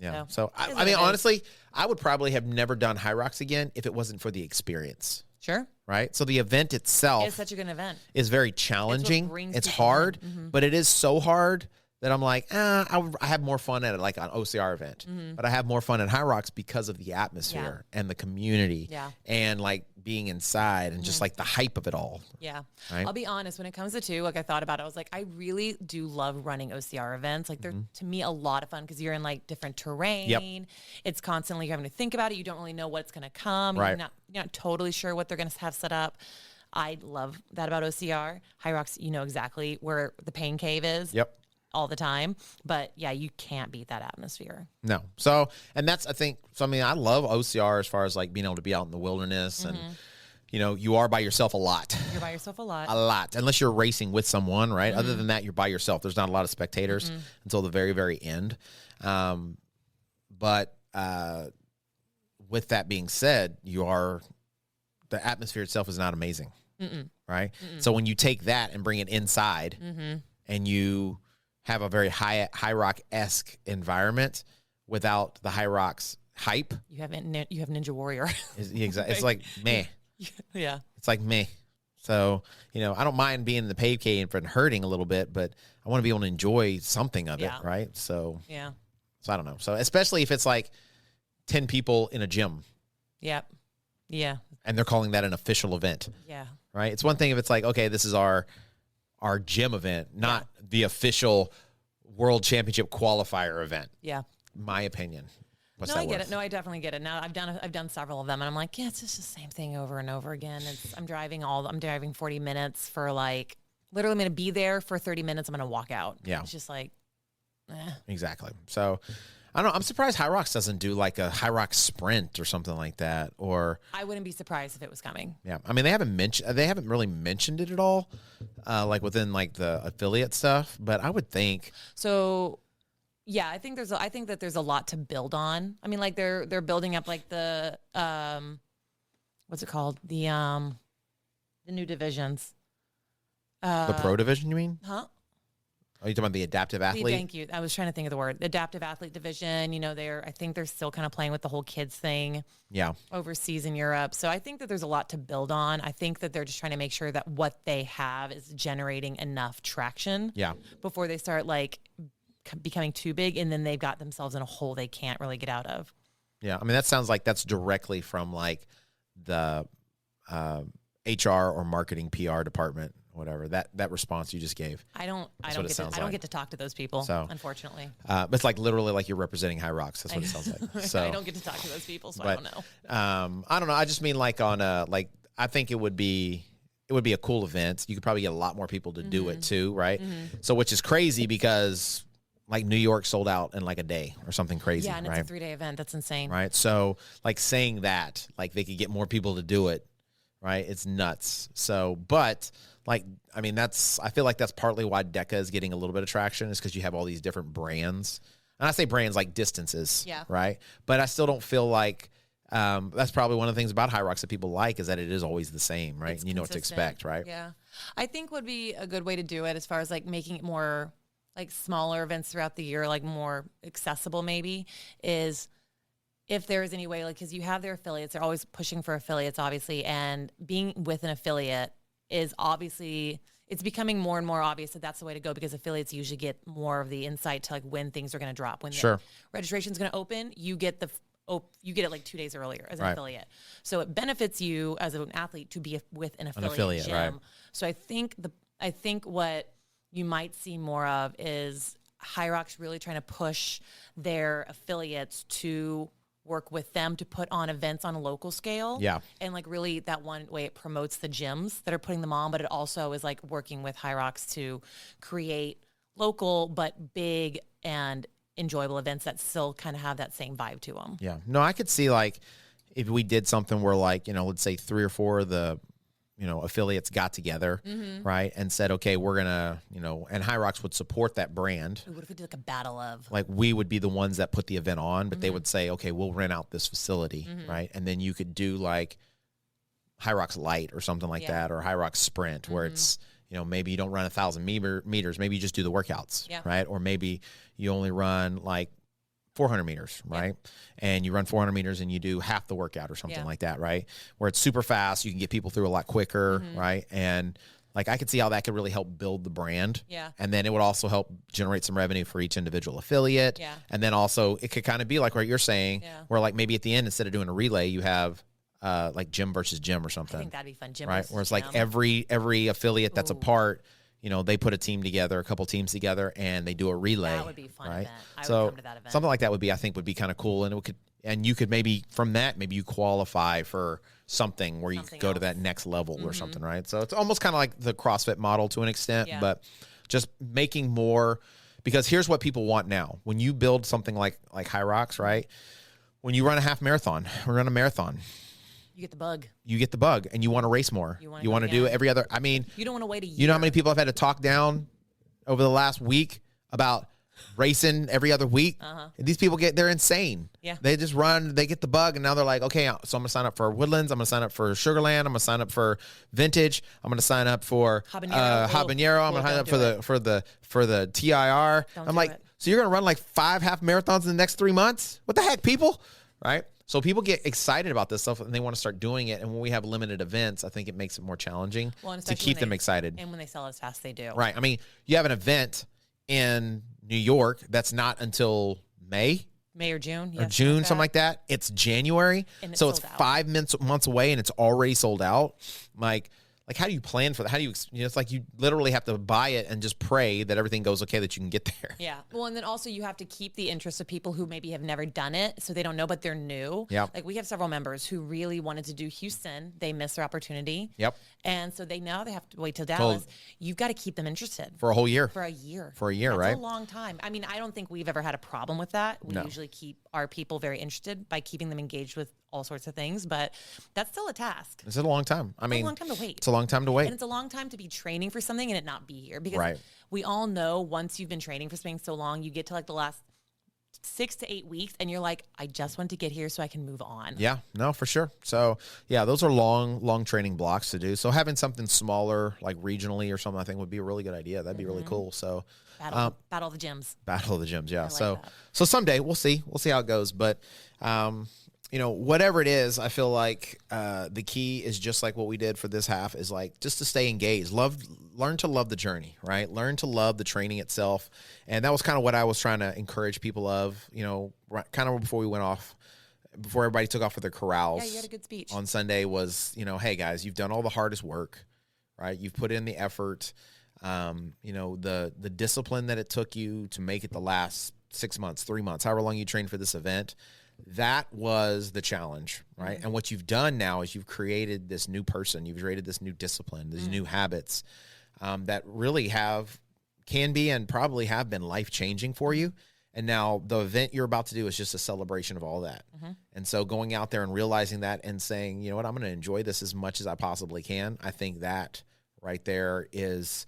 Yeah. So I mean, honestly, I would probably have never done High Rocks again if it wasn't for the experience. Sure. Right. So the event itself It's such a good event. is very challenging. brings It's people hard, in. but it is so hard that I'm like, I have more fun at it, like an OCR event. But I have more fun at High Rocks because of the atmosphere and the community and like being inside and just like the hype of it all. Yeah. Right? I'll be honest, when it comes to 2, like I thought about it, I was like, I really do love running OCR events. Like they're to me a lot of fun because you're in like different terrain. Yep. It's constantly having to think about it. You don't really know what's going to come. Right. You're not totally sure what they're going to have set up. I love that about OCR. High Rocks, you know exactly where the pain cave is. Yep. All the time. But yeah, you can't beat that atmosphere. No. So, and that's, I think, I love OCR as far as like being able to be out in the wilderness and, you are by yourself a lot. You're by yourself a lot. A lot. Unless you're racing with someone, right? Other than that, you're by yourself. There's not a lot of spectators until the very, very end. But with that being said, the atmosphere itself is not amazing. Right? So when you take that and bring it inside and you have a very high rock-esque environment without the High Rocks hype. You have Ninja Warrior. It's like meh. Yeah. It's like meh. So, I don't mind being in the pave cave and hurting a little bit, but I want to be able to enjoy something of it, right? So, yeah. So I don't know. So especially if it's like 10 people in a gym. Yep. Yeah. And they're calling that an official event. Yeah. Right? It's one thing if it's like, okay, this is our gym event, not the official World Championship qualifier event. Yeah. My opinion. What's No, that I get worth? it. No, I definitely get it. Now I've done several of them, and I'm like, yeah, it's just the same thing over and over again. I'm driving 40 minutes for like, literally I'm going to be there for 30 minutes. I'm going to walk out. Yeah. It's just like, Exactly. So I don't know. I'm surprised High Rocks doesn't do like a High Rocks sprint or something like that. Or I wouldn't be surprised if it was coming. yeah, I mean they haven't really mentioned it at all, like within like the affiliate stuff. But I would think so. Yeah, I think that there's a lot to build on. I mean, like they're building up like the what's it called? The new divisions. the pro division. You mean? Huh? Are you talking about the adaptive athlete? Thank you. I was trying to think of the word. The adaptive athlete division. I think they're still kind of playing with the whole kids thing. Yeah. Overseas in Europe. So I think that there's a lot to build on. I think that they're just trying to make sure that what they have is generating enough traction. Yeah. Before they start like becoming too big, and then they've got themselves in a hole they can't really get out of. Yeah. I mean, that sounds like that's directly from like the HR or marketing PR department, whatever that response you just gave. I don't like. get to talk to those people, So, unfortunately. But it's like literally like you're representing High Rocks. That's what it sounds like. So I don't get to talk to those people, so I don't know. I don't know. I just mean like on like I think it would be a cool event. You could probably get a lot more people to do it too, right? So which is crazy because like New York sold out in like a day or something crazy. Yeah, and right? it's a 3-day event. That's insane. Right. So like saying that, like they could get more people to do it, right? It's nuts. So, but like, I mean, I feel like that's partly why DECA is getting a little bit of traction is because you have all these different brands. And I say brands like distances. Yeah. Right. But I still don't feel like that's probably one of the things about High Rocks that people like, is that it is always the same, right? It's And you know what to consistent. expect, right? Yeah. I think would be a good way to do it, as far as like making it more like smaller events throughout the year, like more accessible maybe, is if there is any way, like, because you have their affiliates, they're always pushing for affiliates, obviously, and being with an affiliate is obviously, it's becoming more and more obvious that that's the way to go, because affiliates usually get more of the insight to like when things are going to drop. When Sure. the registration is going to open, you get you get it like 2 days earlier as an Right. affiliate. So it benefits you as an athlete to be with an affiliate gym. right. So I think what you might see more of is High Rocks really trying to push their affiliates to work with them to put on events on a local scale. Yeah. And like really that one way it promotes the gyms that are putting them on, but it also is like working with High Rocks to create local but big and enjoyable events that still kind of have that same vibe to them. Yeah. No, I could see like if we did something where like, let's say 3 or 4 of the, affiliates got together, right, and said, okay, we're going to, and High Rocks would support that brand. What if we did like a battle of? Like we would be the ones that put the event on, but they would say, okay, we'll rent out this facility, right? And then you could do like High Rocks Light or something like that, or High Rocks Sprint, where it's, maybe you don't run 1,000 meters, maybe you just do the workouts, right? Or maybe you only run like 400 meters, right? And you run 400 meters and you do half the workout or something like that, right? Where it's super fast, you can get people through a lot quicker, right? And like I could see how that could really help build the brand. Yeah. And then it would also help generate some revenue for each individual affiliate. Yeah. And then also it could kind of be like what you're saying, where like maybe at the end, instead of doing a relay, you have like gym versus gym or something. I think that'd be fun. Gym right? versus Where it's like gym. every affiliate that's a part, they put a team together, a couple teams together, and they do a relay. That would be a fun right? event. I So would come to that event. something like that would be kind of cool, and you could maybe from that maybe you qualify for something where you could go to that next level or something, right? So it's almost kind of like the CrossFit model to an extent, but just making more, because here's what people want now. When you build something like High Rocks, right? When you run a half marathon or run a marathon, you get the bug. you get the bug and you want to race more. You want to do again. every other, I mean, You don't want to wait a year. you know how many people I've had to talk down over the last week about racing every other week? These people they're insane. Yeah. They just run, they get the bug, and now they're like, okay, so I'm going to sign up for Woodlands. I'm going to sign up for Sugarland. I'm going to sign up for Vintage. I'm going to sign up for Habanero. I'm going to sign up for the TIR. I'm like, so you're going to run like 5 half marathons in the next 3 months? What the heck, people? Right? So people get excited about this stuff and they want to start doing it. And when we have limited events, I think it makes it more challenging to keep them excited. And when they sell as fast, they do. Right. I mean, you have an event in New York that's not until May or June. or June, something like that. It's January. And it's So it's sold out. 5 months away and it's already sold out. Like how do you plan for that? How do you, it's like you literally have to buy it and just pray that everything goes okay, that you can get there. Yeah. Well, and then also you have to keep the interest of people who maybe have never done it, so they don't know, but they're new. Yep. Like we have several members who really wanted to do Houston. They missed their opportunity. Yep. And so they have to wait till Dallas. You've got to keep them interested. For a whole year. For a year. That's right? a long time. I mean, I don't think we've ever had a problem with that. We No. usually keep our people very interested by keeping them engaged with all sorts of things, but that's still a task. It's a long time. I mean, It's a long time to wait. It's a long time to wait. And it's a long time to be training for something and it not be here, because Right. we all know once you've been training for something so long, you get to like the last 6 to 8 weeks and you're like, I just want to get here so I can move on. Yeah, no, for sure. So yeah, those are long training blocks to do. So having something smaller, like regionally or something, I think would be a really good idea. That'd be really cool. So Battle the gyms. battle of the gyms. Yeah. like So that. someday we'll see how it goes. But, whatever it is, I feel like the key is just like what we did for this half is like just to stay engaged, learn to love the journey, right? Learn to love the training itself. And that was kind of what I was trying to encourage people of, kind of before we went off, before everybody took off with their corrals. Yeah, you had a good speech. On Sunday was, hey guys, you've done all the hardest work, right? You've put in the effort, the discipline that it took you to make it the last 6 months, 3 months, however long you trained for this event. That was the challenge, right? Mm-hmm. And what you've done now is you've created this new person. You've created this new discipline, these new habits that really can be and probably have been life-changing for you. And now the event you're about to do is just a celebration of all that. Mm-hmm. And so going out there and realizing that and saying, you know what, I'm going to enjoy this as much as I possibly can. I think that right there is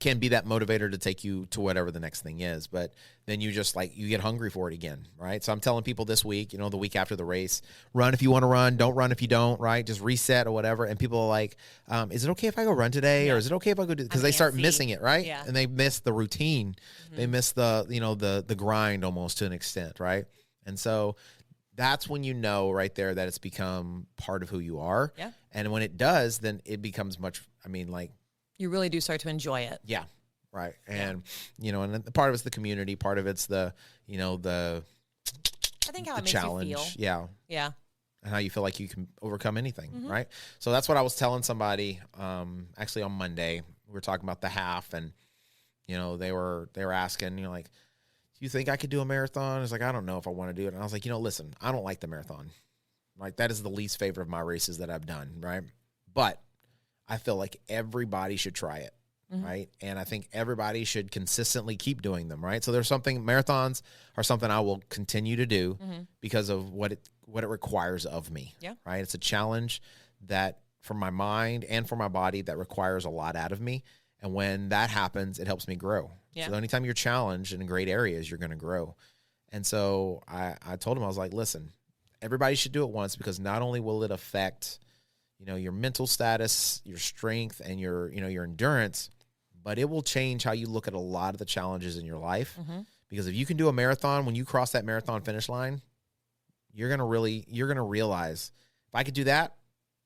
can be that motivator to take you to whatever the next thing is. But then you just like, you get hungry for it again, right? So I'm telling people this week, the week after the race, run if you want to run, don't run if you don't, right? Just reset or whatever. And people are like, is it okay if I go run today? Or is it okay if I go do, because they start missing it, right? Yeah. And they miss the routine. They miss the, the grind almost to an extent, right? And so that's when right there that it's become part of who you are. Yeah. And when it does, then it becomes much, you really do start to enjoy it. yeah. Right. And, and part of it's the community, part of it's the, the I think how the it makes challenge. you feel. Yeah. Yeah. And how you feel like you can overcome anything. Right. So that's what I was telling somebody, actually on Monday. We were talking about the half, and, they were asking, like, do you think I could do a marathon? It's like, I don't know if I want to do it. And I was like, listen, I don't like the marathon. Like, that is the least favorite of my races that I've done. Right. But I feel like everybody should try it, right? And I think everybody should consistently keep doing them, right? So marathons are something I will continue to do because of what it requires of me, right? It's a challenge that for my mind and for my body that requires a lot out of me. And when that happens, it helps me grow. Yeah. So anytime you're challenged in great areas, you're going to grow. And so I told him, I was like, listen, everybody should do it once, because not only will it affect your mental status, your strength, and your endurance, but it will change how you look at a lot of the challenges in your life. Because if you can do a marathon, when you cross that marathon finish line, you're going to realize, if I could do that,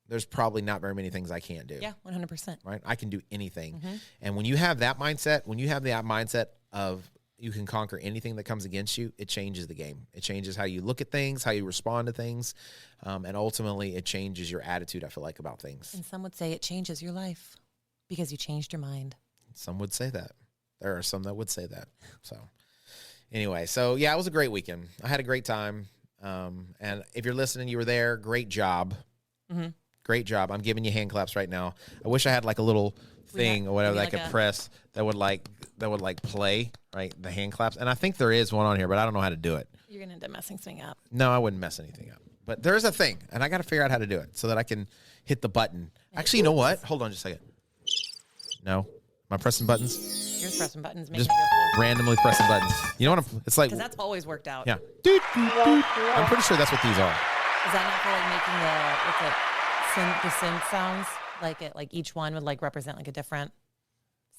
there's probably not very many things I can't do. Yeah, 100%. Right? I can do anything. And when you have that mindset, of you can conquer anything that comes against you, it changes the game. It changes how you look at things, how you respond to things, and ultimately it changes your attitude, I feel like, about things. And some would say it changes your life because you changed your mind. Some would say that. There are some that would say that. So anyway, it was a great weekend. I had a great time. And if you're listening, you were there. Great job. Great job. I'm giving you hand claps right now. I wish I had like a little thing or whatever that I could press that would play, right, the hand claps. And I think there is one on here, but I don't know how to do it. You're going to end up messing something up. No, I wouldn't mess anything up. But there is a thing, and I got to figure out how to do it so that I can hit the button. Actually, you know what? Hold on just a second. No? Am I pressing buttons? You're pressing buttons. Just randomly pressing buttons. You know what? It's like, because that's always worked out. Yeah. I'm pretty sure that's what these are. Is that not for like making the synth sounds? Like each one would like represent like a different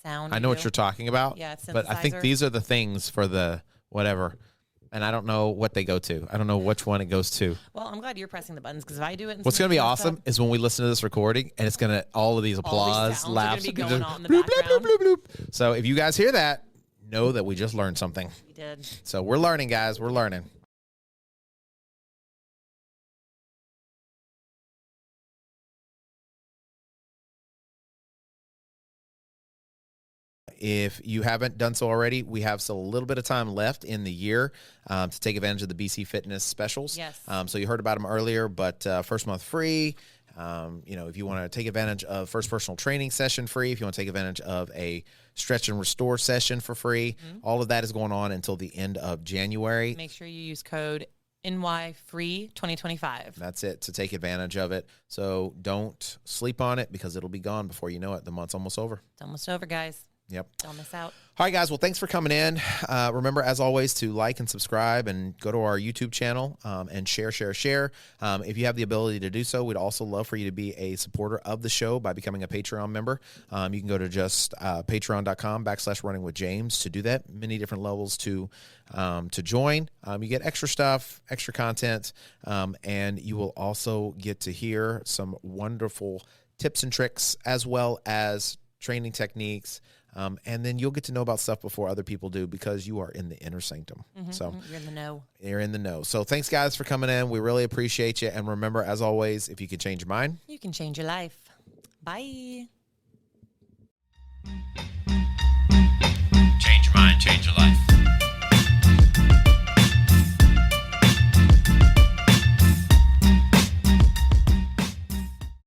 sound. I know what you're talking about. Yeah, it's but I think these are the things for the whatever. And I don't know what they go to. I don't know which one it goes to. Well, I'm glad you're pressing the buttons, because if I do it, what's going to be awesome is when we listen to this recording, and it's going to all of these applause, laughs, going on in the background. Bloop, bloop, bloop. So if you guys hear that, know that we just learned something. We did. So we're learning, guys. We're learning. If you haven't done so already, we have still a little bit of time left in the year to take advantage of the BC Fitness specials. Yes. So you heard about them earlier, but first month free. If you want to take advantage of first personal training session free, if you want to take advantage of a stretch and restore session for free, all of that is going on until the end of January. Make sure you use code NYFREE2025. That's it, to take advantage of it. So don't sleep on it, because it'll be gone before you know it. The month's almost over. It's almost over, guys. Yep. Don't miss out. All right, guys. Well, thanks for coming in. Remember, as always, to like and subscribe and go to our YouTube channel and share. If you have the ability to do so, we'd also love for you to be a supporter of the show by becoming a Patreon member. You can go to just patreon.com/runningwithjames to do that. Many different levels to join. You get extra stuff, extra content, and you will also get to hear some wonderful tips and tricks, as well as training techniques. And then you'll get to know about stuff before other people do, because you are in the inner sanctum. So you're in the know. You're in the know. So thanks, guys, for coming in. We really appreciate you. And remember, as always, if you can change your mind, you can change your life. Bye. Change your mind, change your life.